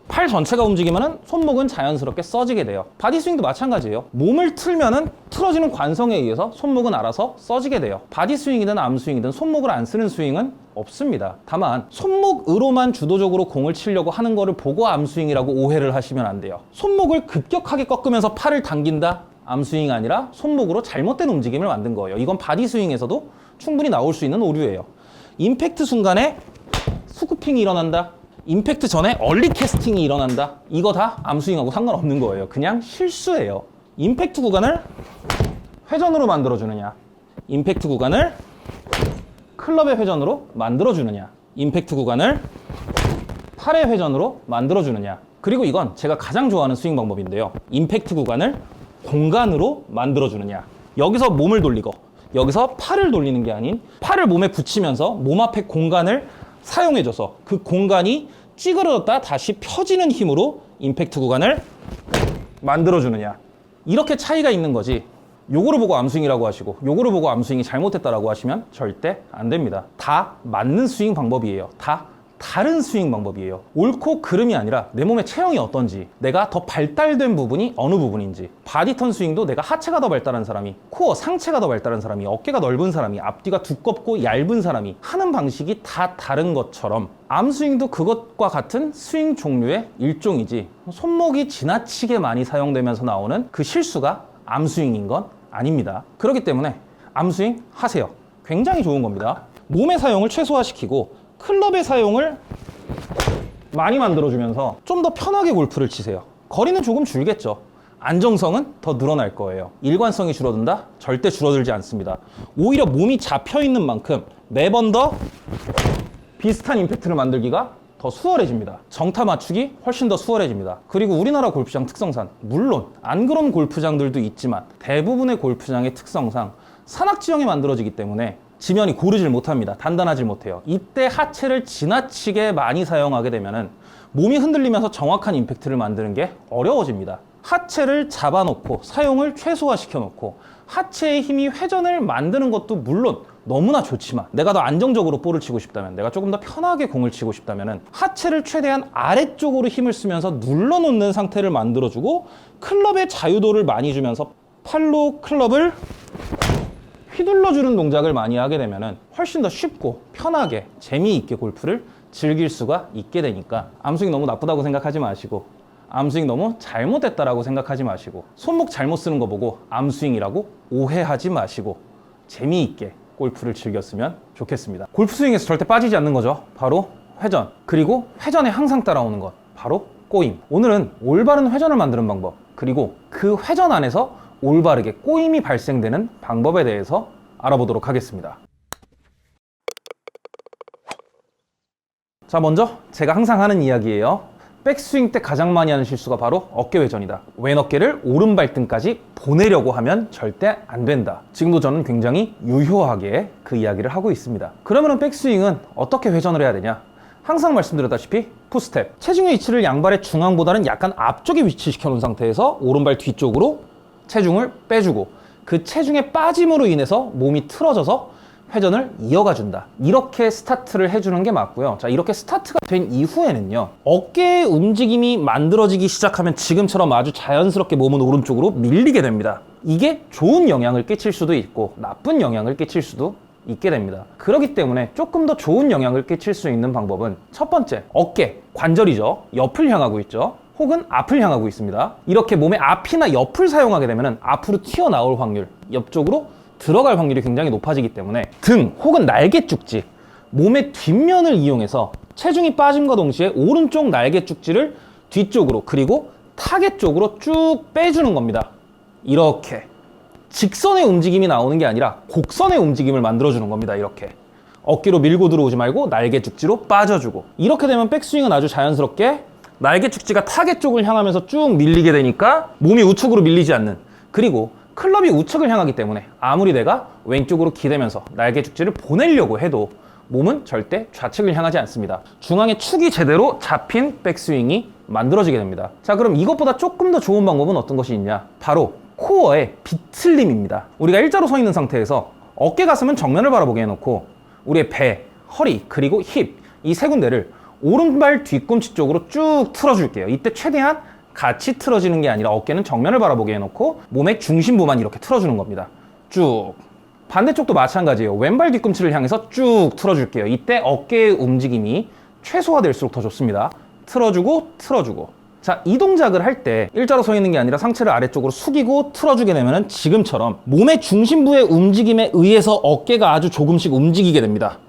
팔 전체가 움직이면은 손목은 자연스럽게 써지게 돼요. 바디 스윙도 마찬가지예요. 몸을 틀면은 틀어지는 관성에 의해서 손목은 알아서 써지게 돼요. 바디 스윙이든 암 스윙이든 손목을 안 쓰는 스윙은 없습니다. 다만 손목으로만 주도적으로 공을 치려고 하는 거를 보고 암 스윙이라고 오해를 하시면 안 돼요. 손목을 급격하게 꺾으면서 팔을 당긴다? 암 스윙이 아니라 손목으로 잘못된 움직임을 만든 거예요. 이건 바디 스윙에서도 충분히 나올 수 있는 오류예요. 임팩트 순간에 스쿠핑이 일어난다? 임팩트 전에 얼리 캐스팅이 일어난다? 이거 다 암스윙하고 상관없는 거예요. 그냥 실수예요. 임팩트 구간을 회전으로 만들어주느냐, 임팩트 구간을 클럽의 회전으로 만들어주느냐, 임팩트 구간을 팔의 회전으로 만들어주느냐. 그리고 이건 제가 가장 좋아하는 스윙 방법인데요. 임팩트 구간을 공간으로 만들어주느냐. 여기서 몸을 돌리고 여기서 팔을 돌리는 게 아닌 팔을 몸에 붙이면서 몸 앞에 공간을 사용해줘서 그 공간이 찌그러졌다 다시 펴지는 힘으로 임팩트 구간을 만들어주느냐. 이렇게 차이가 있는 거지. 요거를 보고 암스윙이라고 하시고 요거를 보고 암스윙이 잘못됐다라고 하시면 절대 안 됩니다. 다 맞는 스윙 방법이에요. 다 다른 스윙 방법이에요. 옳고 그름이 아니라 내 몸의 체형이 어떤지, 내가 더 발달된 부분이 어느 부분인지. 바디턴 스윙도 내가 하체가 더 발달한 사람이, 코어 상체가 더 발달한 사람이, 어깨가 넓은 사람이, 앞뒤가 두껍고 얇은 사람이 하는 방식이 다 다른 것처럼 암 스윙도 그것과 같은 스윙 종류의 일종이지, 손목이 지나치게 많이 사용되면서 나오는 그 실수가 암 스윙인 건 아닙니다. 그렇기 때문에 암 스윙 하세요. 굉장히 좋은 겁니다. 몸의 사용을 최소화시키고 클럽의 사용을 많이 만들어주면서 좀 더 편하게 골프를 치세요. 거리는 조금 줄겠죠. 안정성은 더 늘어날 거예요. 일관성이 줄어든다? 절대 줄어들지 않습니다. 오히려 몸이 잡혀있는 만큼 매번 더 비슷한 임팩트를 만들기가 더 수월해집니다. 정타 맞추기 훨씬 더 수월해집니다. 그리고 우리나라 골프장 특성상, 물론 안 그런 골프장들도 있지만 대부분의 골프장의 특성상 산악지형이 만들어지기 때문에 지면이 고르질 못합니다. 단단하질 못해요. 이때 하체를 지나치게 많이 사용하게 되면은 몸이 흔들리면서 정확한 임팩트를 만드는 게 어려워집니다. 하체를 잡아놓고 사용을 최소화시켜 놓고 하체의 힘이 회전을 만드는 것도 물론 너무나 좋지만, 내가 더 안정적으로 볼을 치고 싶다면, 내가 조금 더 편하게 공을 치고 싶다면 하체를 최대한 아래쪽으로 힘을 쓰면서 눌러놓는 상태를 만들어주고 클럽의 자유도를 많이 주면서 팔로 클럽을 휘둘러주는 동작을 많이 하게 되면 훨씬 더 쉽고 편하게 재미있게 골프를 즐길 수가 있게 되니까 암스윙 너무 나쁘다고 생각하지 마시고, 암스윙 너무 잘못됐다라고 생각하지 마시고, 손목 잘못 쓰는 거 보고 암스윙이라고 오해하지 마시고 재미있게 골프를 즐겼으면 좋겠습니다. 골프 스윙에서 절대 빠지지 않는 거죠. 바로 회전. 그리고 회전에 항상 따라오는 것, 바로 꼬임. 오늘은 올바른 회전을 만드는 방법, 그리고 그 회전 안에서 올바르게 꼬임이 발생되는 방법에 대해서 알아보도록 하겠습니다. 자, 먼저 제가 항상 하는 이야기예요. 백스윙 때 가장 많이 하는 실수가 바로 어깨 회전이다. 왼 어깨를 오른발등까지 보내려고 하면 절대 안 된다. 지금도 저는 굉장히 유효하게 그 이야기를 하고 있습니다. 그러면 백스윙은 어떻게 회전을 해야 되냐? 항상 말씀드렸다시피 푸스텝, 체중의 위치를 양발의 중앙보다는 약간 앞쪽에 위치시켜 놓은 상태에서 오른발 뒤쪽으로 체중을 빼주고 그 체중의 빠짐으로 인해서 몸이 틀어져서 회전을 이어가 준다. 이렇게 스타트를 해주는 게 맞고요. 자, 이렇게 스타트가 된 이후에는요, 어깨의 움직임이 만들어지기 시작하면 지금처럼 아주 자연스럽게 몸은 오른쪽으로 밀리게 됩니다. 이게 좋은 영향을 끼칠 수도 있고 나쁜 영향을 끼칠 수도 있게 됩니다. 그렇기 때문에 조금 더 좋은 영향을 끼칠 수 있는 방법은 첫 번째, 어깨, 관절이죠. 옆을 향하고 있죠. 혹은 앞을 향하고 있습니다. 이렇게 몸의 앞이나 옆을 사용하게 되면 앞으로 튀어나올 확률, 옆쪽으로 들어갈 확률이 굉장히 높아지기 때문에 등 혹은 날개 쭉지, 몸의 뒷면을 이용해서 체중이 빠짐과 동시에 오른쪽 날개 쭉지를 뒤쪽으로 그리고 타겟 쪽으로 쭉 빼주는 겁니다. 이렇게 직선의 움직임이 나오는 게 아니라 곡선의 움직임을 만들어주는 겁니다. 이렇게 어깨로 밀고 들어오지 말고 날개 쭉지로 빠져주고, 이렇게 되면 백스윙은 아주 자연스럽게 날개 축지가 타겟 쪽을 향하면서 쭉 밀리게 되니까 몸이 우측으로 밀리지 않는, 그리고 클럽이 우측을 향하기 때문에 아무리 내가 왼쪽으로 기대면서 날개 축지를 보내려고 해도 몸은 절대 좌측을 향하지 않습니다. 중앙의 축이 제대로 잡힌 백스윙이 만들어지게 됩니다. 자, 그럼 이것보다 조금 더 좋은 방법은 어떤 것이 있냐? 바로 코어의 비틀림입니다. 우리가 일자로 서 있는 상태에서 어깨 가슴은 정면을 바라보게 해놓고 우리의 배, 허리, 그리고 힙, 이 세 군데를 오른발 뒤꿈치 쪽으로 쭉 틀어줄게요. 이때 최대한 같이 틀어지는 게 아니라 어깨는 정면을 바라보게 해놓고 몸의 중심부만 이렇게 틀어주는 겁니다. 쭉. 반대쪽도 마찬가지예요. 왼발 뒤꿈치를 향해서 쭉 틀어줄게요. 이때 어깨의 움직임이 최소화될수록 더 좋습니다. 틀어주고 틀어주고. 자, 이 동작을 할 때 일자로 서 있는 게 아니라 상체를 아래쪽으로 숙이고 틀어주게 되면 지금처럼 몸의 중심부의 움직임에 의해서 어깨가 아주 조금씩 움직이게 됩니다.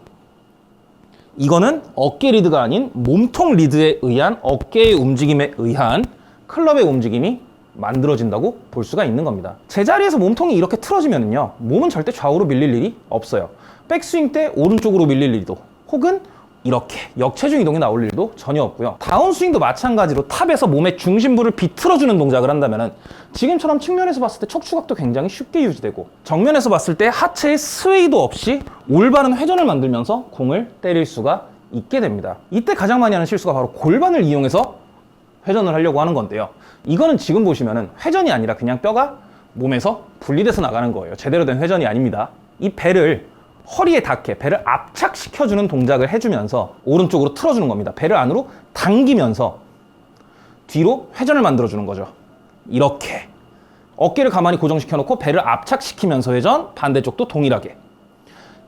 이거는 어깨 리드가 아닌 몸통 리드에 의한 어깨의 움직임에 의한 클럽의 움직임이 만들어진다고 볼 수가 있는 겁니다. 제자리에서 몸통이 이렇게 틀어지면요, 몸은 절대 좌우로 밀릴 일이 없어요. 백스윙 때 오른쪽으로 밀릴 일도, 혹은 이렇게 역체중 이동이 나올 일도 전혀 없고요. 다운스윙도 마찬가지로 탑에서 몸의 중심부를 비틀어주는 동작을 한다면 지금처럼 측면에서 봤을 때 척추각도 굉장히 쉽게 유지되고, 정면에서 봤을 때 하체의 스웨이도 없이 올바른 회전을 만들면서 공을 때릴 수가 있게 됩니다. 이때 가장 많이 하는 실수가 바로 골반을 이용해서 회전을 하려고 하는 건데요, 이거는 지금 보시면은 회전이 아니라 그냥 뼈가 몸에서 분리돼서 나가는 거예요. 제대로 된 회전이 아닙니다. 이 배를 허리에 닿게 배를 압착시켜주는 동작을 해주면서 오른쪽으로 틀어주는 겁니다. 배를 안으로 당기면서 뒤로 회전을 만들어주는 거죠. 이렇게 어깨를 가만히 고정시켜놓고 배를 압착시키면서 회전, 반대쪽도 동일하게.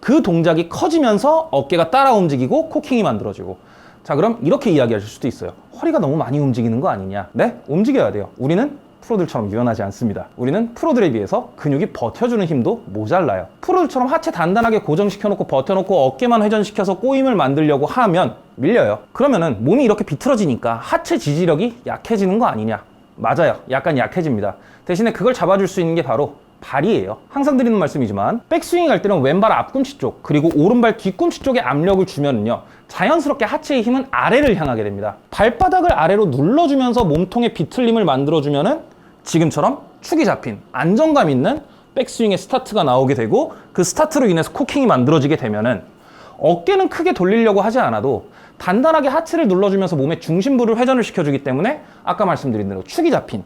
그 동작이 커지면서 어깨가 따라 움직이고 코킹이 만들어지고. 자, 그럼 이렇게 이야기하실 수도 있어요. 허리가 너무 많이 움직이는 거 아니냐? 네, 움직여야 돼요. 우리는 프로들처럼 유연하지 않습니다. 우리는 프로들에 비해서 근육이 버텨주는 힘도 모자라요. 프로들처럼 하체 단단하게 고정시켜놓고 버텨놓고 어깨만 회전시켜서 꼬임을 만들려고 하면 밀려요. 그러면은 몸이 이렇게 비틀어지니까 하체 지지력이 약해지는 거 아니냐? 맞아요. 약간 약해집니다. 대신에 그걸 잡아줄 수 있는 게 바로 발이에요. 항상 드리는 말씀이지만 백스윙 할 때는 왼발 앞꿈치 쪽 그리고 오른발 뒤꿈치 쪽에 압력을 주면은요, 자연스럽게 하체의 힘은 아래를 향하게 됩니다. 발바닥을 아래로 눌러주면서 몸통의 비틀림을 만들어주면은 지금처럼 축이 잡힌 안정감 있는 백스윙의 스타트가 나오게 되고, 그 스타트로 인해서 코킹이 만들어지게 되면은 어깨는 크게 돌리려고 하지 않아도 단단하게 하체를 눌러주면서 몸의 중심부를 회전을 시켜주기 때문에 아까 말씀드린 대로 축이 잡힌,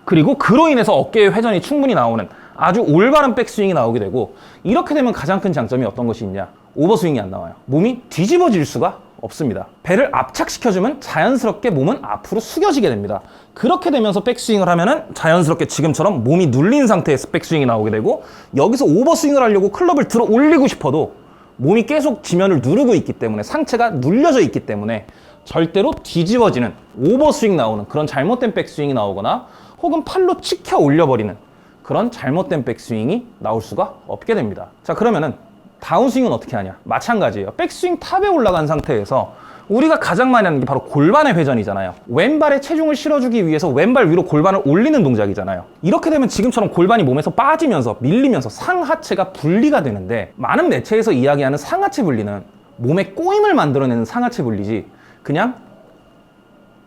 그리고 그로 인해서 어깨의 회전이 충분히 나오는 아주 올바른 백스윙이 나오게 되고, 이렇게 되면 가장 큰 장점이 어떤 것이 있냐? 오버스윙이 안 나와요. 몸이 뒤집어질 수가 없습니다. 배를 압착시켜주면 자연스럽게 몸은 앞으로 숙여지게 됩니다. 그렇게 되면서 백스윙을 하면은 자연스럽게 지금처럼 몸이 눌린 상태에서 백스윙이 나오게 되고, 여기서 오버스윙을 하려고 클럽을 들어 올리고 싶어도 몸이 계속 지면을 누르고 있기 때문에, 상체가 눌려져 있기 때문에 절대로 뒤집어지는 오버스윙 나오는 그런 잘못된 백스윙이 나오거나, 혹은 팔로 치켜 올려버리는 그런 잘못된 백스윙이 나올 수가 없게 됩니다. 자, 그러면은 다운스윙은 어떻게 하냐? 마찬가지예요. 백스윙 탑에 올라간 상태에서 우리가 가장 많이 하는 게 바로 골반의 회전이잖아요. 왼발에 체중을 실어주기 위해서 왼발 위로 골반을 올리는 동작이잖아요. 이렇게 되면 지금처럼 골반이 몸에서 빠지면서 밀리면서 상하체가 분리가 되는데, 많은 매체에서 이야기하는 상하체 분리는 몸에 꼬임을 만들어내는 상하체 분리지 그냥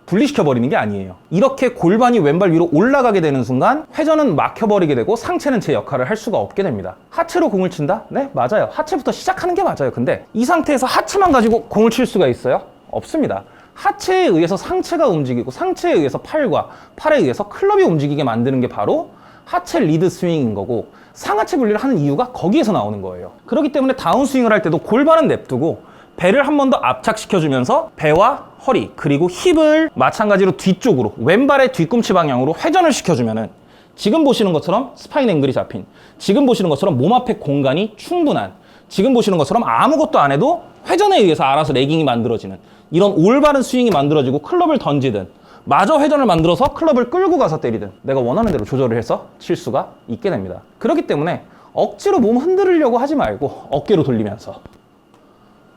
분리시켜버리는 게 아니에요. 이렇게 골반이 왼발 위로 올라가게 되는 순간 회전은 막혀버리게 되고 상체는 제 역할을 할 수가 없게 됩니다. 하체로 공을 친다? 네, 맞아요. 하체부터 시작하는 게 맞아요. 근데 이 상태에서 하체만 가지고 공을 칠 수가 있어요? 없습니다. 하체에 의해서 상체가 움직이고 상체에 의해서 팔과 팔에 의해서 클럽이 움직이게 만드는 게 바로 하체 리드 스윙인 거고, 상하체 분리를 하는 이유가 거기에서 나오는 거예요. 그렇기 때문에 다운 스윙을 할 때도 골반은 냅두고 배를 한 번 더 압착시켜주면서 배와 허리 그리고 힙을 마찬가지로 뒤쪽으로 왼발의 뒤꿈치 방향으로 회전을 시켜주면은 지금 보시는 것처럼 스파인 앵글이 잡힌, 지금 보시는 것처럼 몸 앞에 공간이 충분한, 지금 보시는 것처럼 아무것도 안 해도 회전에 의해서 알아서 레깅이 만들어지는 이런 올바른 스윙이 만들어지고, 클럽을 던지든 마저 회전을 만들어서 클럽을 끌고 가서 때리든 내가 원하는 대로 조절을 해서 칠 수가 있게 됩니다. 그렇기 때문에 억지로 몸 흔들으려고 하지 말고 어깨로 돌리면서,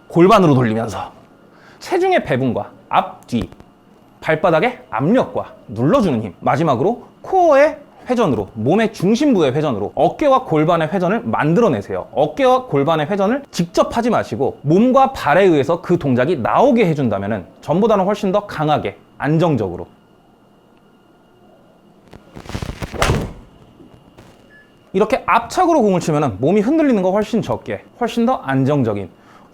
골반으로 돌리면서 체중의 배분과 앞뒤, 발바닥의 압력과 눌러주는 힘, 마지막으로 코어의 회전으로, 몸의 중심부의 회전으로 어깨와 골반의 회전을 만들어내세요. 어깨와 골반의 회전을 직접 하지 마시고 몸과 발에 의해서 그 동작이 나오게 해준다면 전보다는 훨씬 더 강하게, 안정적으로. 이렇게 압착으로 공을 치면 몸이 흔들리는 거 훨씬 적게, 훨씬 더 안정적인,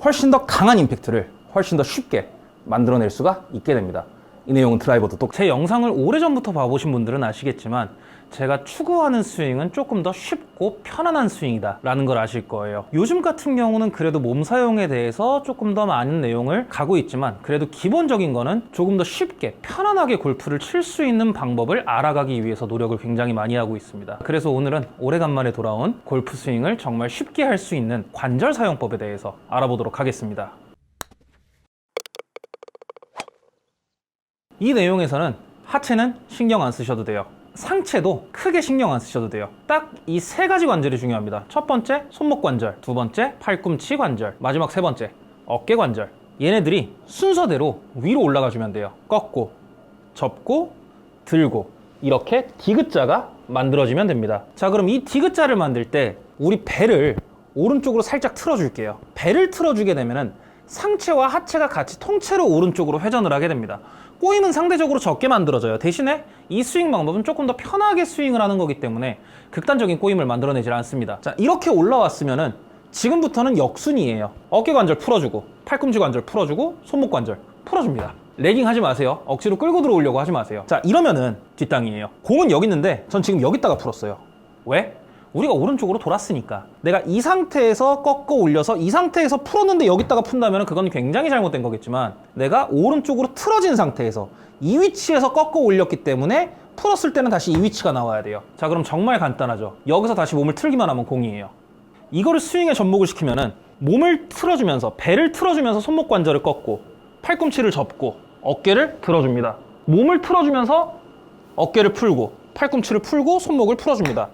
훨씬 더 강한 임팩트를 훨씬 더 쉽게 만들어낼 수가 있게 됩니다. 이 내용은 드라이버도 또 제 영상을 오래전부터 봐보신 분들은 아시겠지만 제가 추구하는 스윙은 조금 더 쉽고 편안한 스윙이다 라는 걸 아실 거예요. 요즘 같은 경우는 그래도 몸 사용에 대해서 조금 더 많은 내용을 가고 있지만, 그래도 기본적인 거는 조금 더 쉽게 편안하게 골프를 칠 수 있는 방법을 알아가기 위해서 노력을 굉장히 많이 하고 있습니다. 그래서 오늘은 오래간만에 돌아온 골프 스윙을 정말 쉽게 할 수 있는 관절 사용법에 대해서 알아보도록 하겠습니다. 이 내용에서는 하체는 신경 안 쓰셔도 돼요. 상체도 크게 신경 안 쓰셔도 돼요. 딱 이 세 가지 관절이 중요합니다. 첫 번째, 손목 관절. 두 번째, 팔꿈치 관절. 마지막 세 번째, 어깨 관절. 얘네들이 순서대로 위로 올라가 주면 돼요. 꺾고, 접고, 들고, 이렇게 디귿자가 만들어지면 됩니다. 자, 그럼 이 디귿자를 만들 때 우리 배를 오른쪽으로 살짝 틀어줄게요. 배를 틀어주게 되면은 상체와 하체가 같이 통째로 오른쪽으로 회전을 하게 됩니다. 꼬임은 상대적으로 적게 만들어져요. 대신에 이 스윙 방법은 조금 더 편하게 스윙을 하는 거기 때문에 극단적인 꼬임을 만들어내질 않습니다. 자, 이렇게 올라왔으면은 지금부터는 역순이에요. 어깨 관절 풀어주고, 팔꿈치 관절 풀어주고, 손목 관절 풀어줍니다. 레깅 하지 마세요. 억지로 끌고 들어오려고 하지 마세요. 자, 이러면은 뒷땅이에요. 공은 여기 있는데 전 지금 여기다가 풀었어요. 왜? 우리가 오른쪽으로 돌았으니까. 내가 이 상태에서 꺾어 올려서 이 상태에서 풀었는데 여기다가 푼다면 그건 굉장히 잘못된 거겠지만, 내가 오른쪽으로 틀어진 상태에서 이 위치에서 꺾어 올렸기 때문에 풀었을 때는 다시 이 위치가 나와야 돼요. 자, 그럼 정말 간단하죠. 여기서 다시 몸을 틀기만 하면 공이에요. 이거를 스윙에 접목을 시키면은 몸을 틀어주면서, 배를 틀어주면서 손목 관절을 꺾고, 팔꿈치를 접고, 어깨를 들어줍니다. 몸을 틀어주면서 어깨를 풀고, 팔꿈치를 풀고, 손목을 풀어줍니다.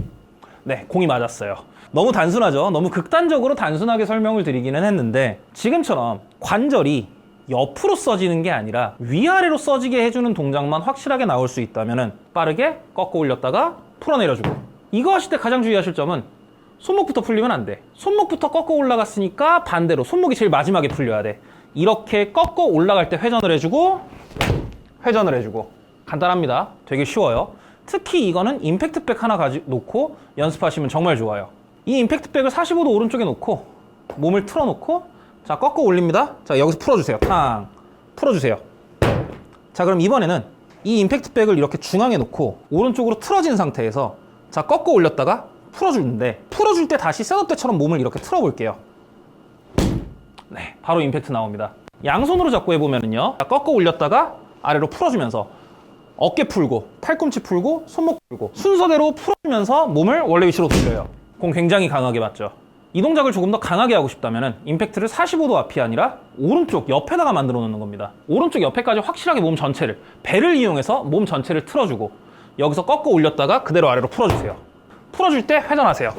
네, 공이 맞았어요. 너무 단순하죠? 너무 극단적으로 단순하게 설명을 드리기는 했는데, 지금처럼 관절이 옆으로 써지는 게 아니라 위아래로 써지게 해주는 동작만 확실하게 나올 수 있다면 빠르게 꺾어 올렸다가 풀어내려주고, 이거 하실 때 가장 주의하실 점은 손목부터 풀리면 안 돼. 손목부터 꺾어 올라갔으니까 반대로 손목이 제일 마지막에 풀려야 돼. 이렇게 꺾어 올라갈 때 회전을 해주고, 회전을 해주고. 간단합니다. 되게 쉬워요. 특히 이거는 임팩트백 하나 놓고 연습하시면 정말 좋아요. 이 임팩트백을 45도 오른쪽에 놓고 몸을 틀어놓고, 자, 꺾어 올립니다. 자, 여기서 풀어주세요. 탕 풀어주세요. 자, 그럼 이번에는 이 임팩트백을 이렇게 중앙에 놓고 오른쪽으로 틀어진 상태에서, 자, 꺾어 올렸다가 풀어주는데, 풀어줄 때 다시 셋업 때처럼 몸을 이렇게 틀어볼게요. 네, 바로 임팩트 나옵니다. 양손으로 잡고 해보면은요, 자, 꺾어 올렸다가 아래로 풀어주면서 어깨 풀고, 팔꿈치 풀고, 손목 풀고, 순서대로 풀어주면서 몸을 원래 위치로 돌려요. 공 굉장히 강하게 맞죠? 이 동작을 조금 더 강하게 하고 싶다면 임팩트를 45도 앞이 아니라 오른쪽 옆에다가 만들어 놓는 겁니다. 오른쪽 옆에까지 확실하게 몸 전체를, 배를 이용해서 몸 전체를 틀어주고, 여기서 꺾어 올렸다가 그대로 아래로 풀어주세요. 풀어줄 때 회전하세요.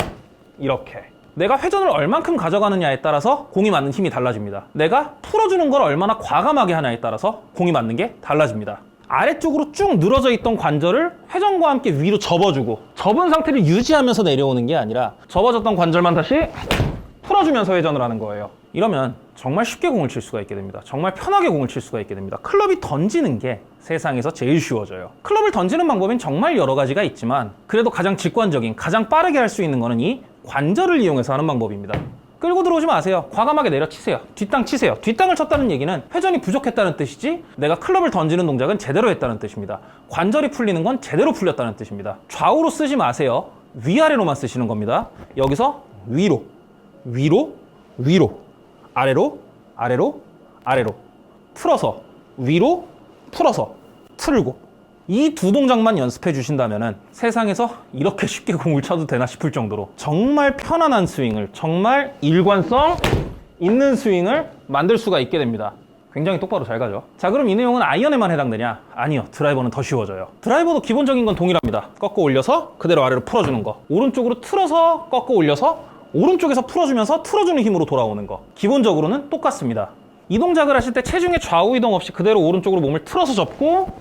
이렇게. 내가 회전을 얼만큼 가져가느냐에 따라서 공이 맞는 힘이 달라집니다. 내가 풀어주는 걸 얼마나 과감하게 하냐에 따라서 공이 맞는 게 달라집니다. 아래쪽으로 쭉 늘어져 있던 관절을 회전과 함께 위로 접어주고, 접은 상태를 유지하면서 내려오는 게 아니라 접어졌던 관절만 다시 풀어주면서 회전을 하는 거예요. 이러면 정말 쉽게 공을 칠 수가 있게 됩니다. 정말 편하게 공을 칠 수가 있게 됩니다. 클럽이 던지는 게 세상에서 제일 쉬워져요. 클럽을 던지는 방법엔 정말 여러 가지가 있지만 그래도 가장 직관적인, 가장 빠르게 할 수 있는 거는 이 관절을 이용해서 하는 방법입니다. 끌고 들어오지 마세요. 과감하게 내려치세요. 뒷땅 치세요. 뒷땅을 쳤다는 얘기는 회전이 부족했다는 뜻이지 내가 클럽을 던지는 동작은 제대로 했다는 뜻입니다. 관절이 풀리는 건 제대로 풀렸다는 뜻입니다. 좌우로 쓰지 마세요. 위아래로만 쓰시는 겁니다. 여기서 위로, 위로, 위로, 아래로, 아래로, 아래로, 풀어서, 위로, 풀어서, 틀고. 이 두 동작만 연습해 주신다면 세상에서 이렇게 쉽게 공을 쳐도 되나 싶을 정도로 정말 편안한 스윙을, 정말 일관성 있는 스윙을 만들 수가 있게 됩니다. 굉장히 똑바로 잘 가죠. 자, 그럼 이 내용은 아이언에만 해당되냐? 아니요. 드라이버는 더 쉬워져요. 드라이버도 기본적인 건 동일합니다. 꺾어 올려서 그대로 아래로 풀어주는 거. 오른쪽으로 틀어서 꺾어 올려서 오른쪽에서 풀어주면서 틀어주는 힘으로 돌아오는 거. 기본적으로는 똑같습니다. 이 동작을 하실 때 체중의 좌우 이동 없이 그대로 오른쪽으로 몸을 틀어서 접고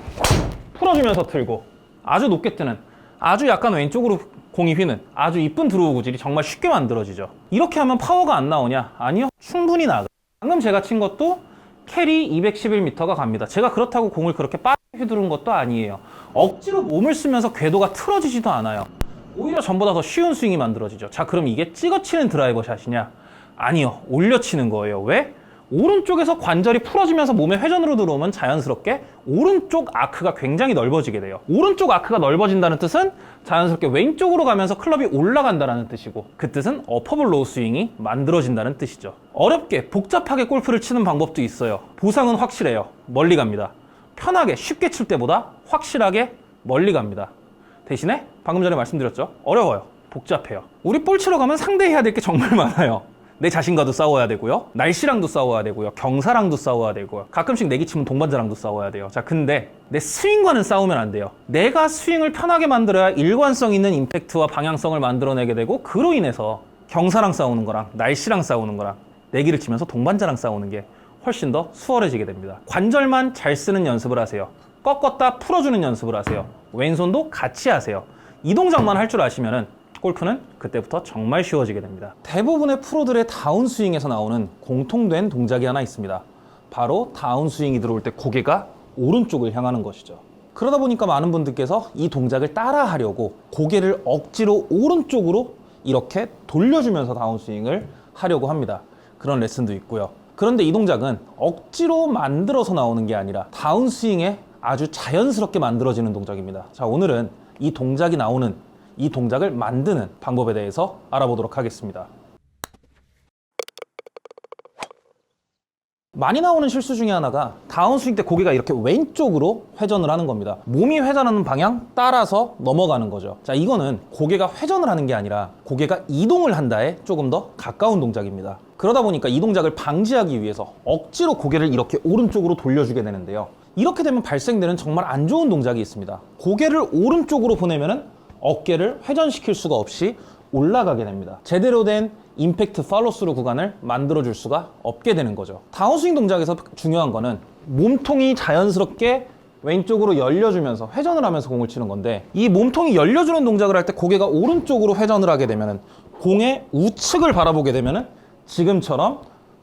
풀어주면서 틀고, 아주 높게 뜨는, 아주 약간 왼쪽으로 공이 휘는 아주 이쁜 드로우 구질이 정말 쉽게 만들어지죠. 이렇게 하면 파워가 안 나오냐? 아니요. 충분히 나가요. 방금 제가 친 것도 캐리 211m가 갑니다. 제가 그렇다고 공을 그렇게 빠르게 휘두른 것도 아니에요. 억지로 몸을 쓰면서 궤도가 틀어지지도 않아요. 오히려 전보다 더 쉬운 스윙이 만들어지죠. 자, 그럼 이게 찍어치는 드라이버 샷이냐? 아니요. 올려치는 거예요. 왜? 오른쪽에서 관절이 풀어지면서 몸의 회전으로 들어오면 자연스럽게 오른쪽 아크가 굉장히 넓어지게 돼요. 오른쪽 아크가 넓어진다는 뜻은 자연스럽게 왼쪽으로 가면서 클럽이 올라간다는 뜻이고, 그 뜻은 어퍼블 로우 스윙이 만들어진다는 뜻이죠. 어렵게 복잡하게 골프를 치는 방법도 있어요. 보상은 확실해요. 멀리 갑니다. 편하게 쉽게 칠 때보다 확실하게 멀리 갑니다. 대신에 방금 전에 말씀드렸죠. 어려워요. 복잡해요. 우리 볼 치러 가면 상대해야 될 게 정말 많아요. 내 자신과도 싸워야 되고요. 날씨랑도 싸워야 되고요. 경사랑도 싸워야 되고요. 가끔씩 내기 치면 동반자랑도 싸워야 돼요. 자, 근데 내 스윙과는 싸우면 안 돼요. 내가 스윙을 편하게 만들어야 일관성 있는 임팩트와 방향성을 만들어내게 되고, 그로 인해서 경사랑 싸우는 거랑 날씨랑 싸우는 거랑 내기를 치면서 동반자랑 싸우는 게 훨씬 더 수월해지게 됩니다. 관절만 잘 쓰는 연습을 하세요. 꺾었다 풀어주는 연습을 하세요. 왼손도 같이 하세요. 이 동작만 할 줄 아시면은 골프는 그때부터 정말 쉬워지게 됩니다. 대부분의 프로들의 다운스윙에서 나오는 공통된 동작이 하나 있습니다. 바로 다운스윙이 들어올 때 고개가 오른쪽을 향하는 것이죠. 그러다 보니까 많은 분들께서 이 동작을 따라 하려고 고개를 억지로 오른쪽으로 이렇게 돌려주면서 다운스윙을 하려고 합니다. 그런 레슨도 있고요. 그런데 이 동작은 억지로 만들어서 나오는 게 아니라 다운스윙에 아주 자연스럽게 만들어지는 동작입니다. 자, 오늘은 이 동작이 나오는, 이 동작을 만드는 방법에 대해서 알아보도록 하겠습니다. 많이 나오는 실수 중에 하나가 다운스윙 때 고개가 이렇게 왼쪽으로 회전을 하는 겁니다. 몸이 회전하는 방향 따라서 넘어가는 거죠. 자, 이거는 고개가 회전을 하는 게 아니라 고개가 이동을 한다에 조금 더 가까운 동작입니다. 그러다 보니까 이 동작을 방지하기 위해서 억지로 고개를 이렇게 오른쪽으로 돌려주게 되는데요. 이렇게 되면 발생되는 정말 안 좋은 동작이 있습니다. 고개를 오른쪽으로 보내면은 어깨를 회전시킬 수가 없이 올라가게 됩니다. 제대로 된 임팩트 팔로스루 구간을 만들어줄 수가 없게 되는 거죠. 다운스윙 동작에서 중요한 거는 몸통이 자연스럽게 왼쪽으로 열려주면서 회전을 하면서 공을 치는 건데, 이 몸통이 열려주는 동작을 할 때 고개가 오른쪽으로 회전을 하게 되면 공의 우측을 바라보게 되면 지금처럼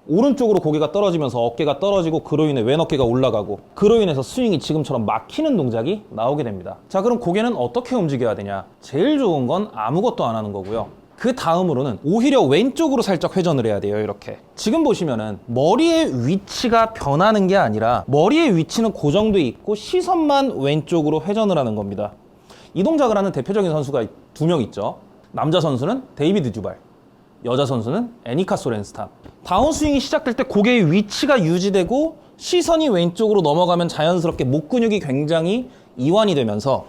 오른쪽으로 고개가 떨어지면서 어깨가 떨어지고, 그로 인해 왼 어깨가 올라가고, 그로 인해서 스윙이 지금처럼 막히는 동작이 나오게 됩니다. 자, 그럼 고개는 어떻게 움직여야 되냐? 제일 좋은 건 아무것도 안 하는 거고요. 그 다음으로는 오히려 왼쪽으로 살짝 회전을 해야 돼요. 이렇게 지금 보시면은 머리의 위치가 변하는 게 아니라 머리의 위치는 고정돼 있고 시선만 왼쪽으로 회전을 하는 겁니다. 이 동작을 하는 대표적인 선수가 두 명 있죠. 남자 선수는 데이비드 듀발, 여자 선수는 애니카 소렌스탐. 다운스윙이 시작될 때 고개의 위치가 유지되고 시선이 왼쪽으로 넘어가면 자연스럽게 목 근육이 굉장히 이완이 되면서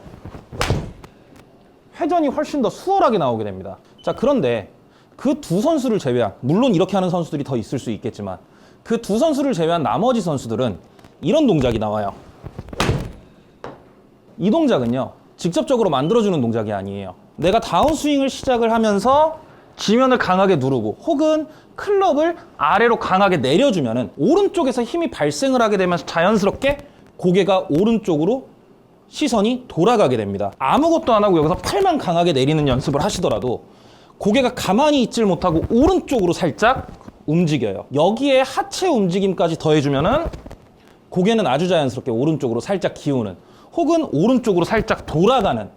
회전이 훨씬 더 수월하게 나오게 됩니다. 자, 그런데 그 두 선수를 제외한, 물론 이렇게 하는 선수들이 더 있을 수 있겠지만 그 두 선수를 제외한 나머지 선수들은 이런 동작이 나와요. 이 동작은요, 직접적으로 만들어주는 동작이 아니에요. 내가 다운스윙을 시작을 하면서 지면을 강하게 누르고 혹은 클럽을 아래로 강하게 내려주면은 오른쪽에서 힘이 발생을 하게 되면서 자연스럽게 고개가 오른쪽으로 시선이 돌아가게 됩니다. 아무것도 안 하고 여기서 팔만 강하게 내리는 연습을 하시더라도 고개가 가만히 있질 못하고 오른쪽으로 살짝 움직여요. 여기에 하체 움직임까지 더해주면은 고개는 아주 자연스럽게 오른쪽으로 살짝 기우는, 혹은 오른쪽으로 살짝 돌아가는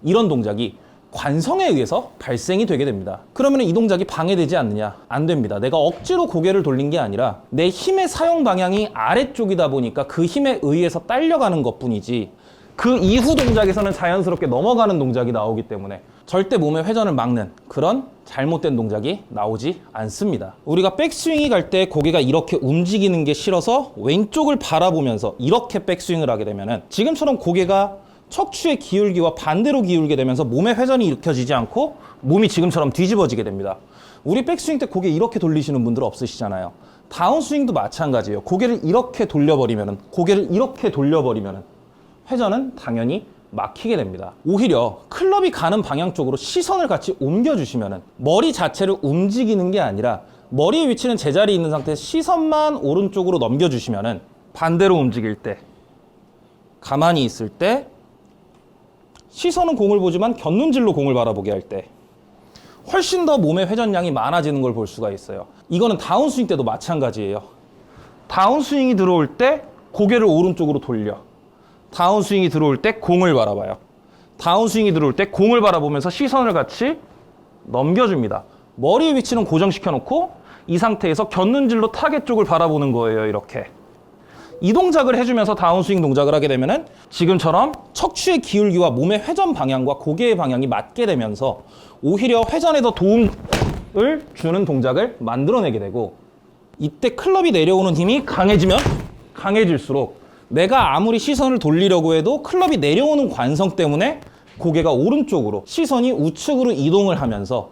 이런 동작이 관성에 의해서 발생이 되게 됩니다. 그러면 이 동작이 방해되지 않느냐? 안 됩니다. 내가 억지로 고개를 돌린 게 아니라 내 힘의 사용 방향이 아래쪽이다 보니까 그 힘에 의해서 딸려가는 것뿐이지, 그 이후 동작에서는 자연스럽게 넘어가는 동작이 나오기 때문에 절대 몸의 회전을 막는 그런 잘못된 동작이 나오지 않습니다. 우리가 백스윙이 갈 때 고개가 이렇게 움직이는 게 싫어서 왼쪽을 바라보면서 이렇게 백스윙을 하게 되면은 지금처럼 고개가 척추의 기울기와 반대로 기울게 되면서 몸의 회전이 일으켜지지 않고 몸이 지금처럼 뒤집어지게 됩니다. 우리 백스윙 때 고개 이렇게 돌리시는 분들 없으시잖아요. 다운스윙도 마찬가지예요. 고개를 이렇게 돌려버리면은, 회전은 당연히 막히게 됩니다. 오히려 클럽이 가는 방향 쪽으로 시선을 같이 옮겨주시면은, 머리 자체를 움직이는 게 아니라 머리의 위치는 제자리에 있는 상태에서 시선만 오른쪽으로 넘겨주시면은, 반대로 움직일 때, 가만히 있을 때, 시선은 공을 보지만 곁눈질로 공을 바라보게 할 때 훨씬 더 몸의 회전량이 많아지는 걸 볼 수가 있어요. 이거는 다운스윙 때도 마찬가지예요. 다운스윙이 들어올 때 고개를 오른쪽으로 돌려. 다운스윙이 들어올 때 공을 바라봐요. 다운스윙이 들어올 때 공을 바라보면서 시선을 같이 넘겨줍니다. 머리의 위치는 고정시켜 놓고 이 상태에서 곁눈질로 타겟 쪽을 바라보는 거예요. 이렇게. 이 동작을 해주면서 다운스윙 동작을 하게 되면은 지금처럼 척추의 기울기와 몸의 회전 방향과 고개의 방향이 맞게 되면서 오히려 회전에 더 도움을 주는 동작을 만들어내게 되고, 이때 클럽이 내려오는 힘이 강해지면 강해질수록 내가 아무리 시선을 돌리려고 해도 클럽이 내려오는 관성 때문에 고개가 오른쪽으로, 시선이 우측으로 이동을 하면서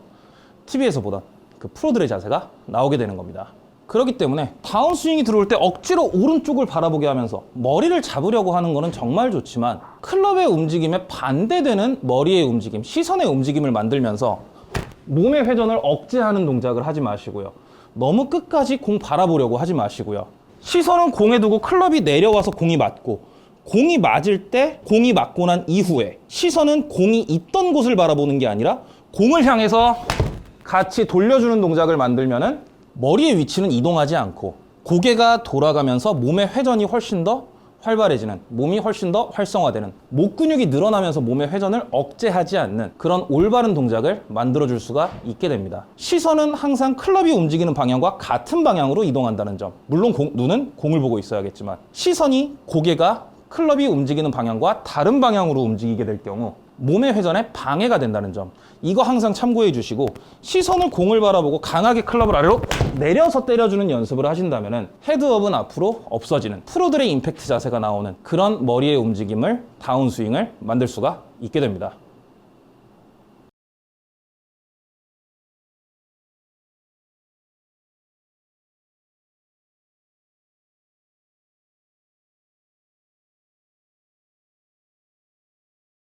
TV에서 보던 그 프로들의 자세가 나오게 되는 겁니다. 그렇기 때문에 다운스윙이 들어올 때 억지로 오른쪽을 바라보게 하면서 머리를 잡으려고 하는 거는 정말 좋지만, 클럽의 움직임에 반대되는 머리의 움직임, 시선의 움직임을 만들면서 몸의 회전을 억제하는 동작을 하지 마시고요. 너무 끝까지 공 바라보려고 하지 마시고요. 시선은 공에 두고 클럽이 내려와서 공이 맞고, 공이 맞을 때 공이 맞고 난 이후에 시선은 공이 있던 곳을 바라보는 게 아니라 공을 향해서 같이 돌려주는 동작을 만들면은 머리의 위치는 이동하지 않고 고개가 돌아가면서 몸의 회전이 훨씬 더 활발해지는, 몸이 훨씬 더 활성화되는, 목 근육이 늘어나면서 몸의 회전을 억제하지 않는 그런 올바른 동작을 만들어줄 수가 있게 됩니다. 시선은 항상 클럽이 움직이는 방향과 같은 방향으로 이동한다는 점, 물론 눈은 공을 보고 있어야겠지만 시선이 고개가 클럽이 움직이는 방향과 다른 방향으로 움직이게 될 경우 몸의 회전에 방해가 된다는 점, 이거 항상 참고해 주시고, 시선을 공을 바라보고 강하게 클럽을 아래로 내려서 때려주는 연습을 하신다면 헤드업은 앞으로 없어지는 프로들의 임팩트 자세가 나오는 그런 머리의 움직임을, 다운스윙을 만들 수가 있게 됩니다.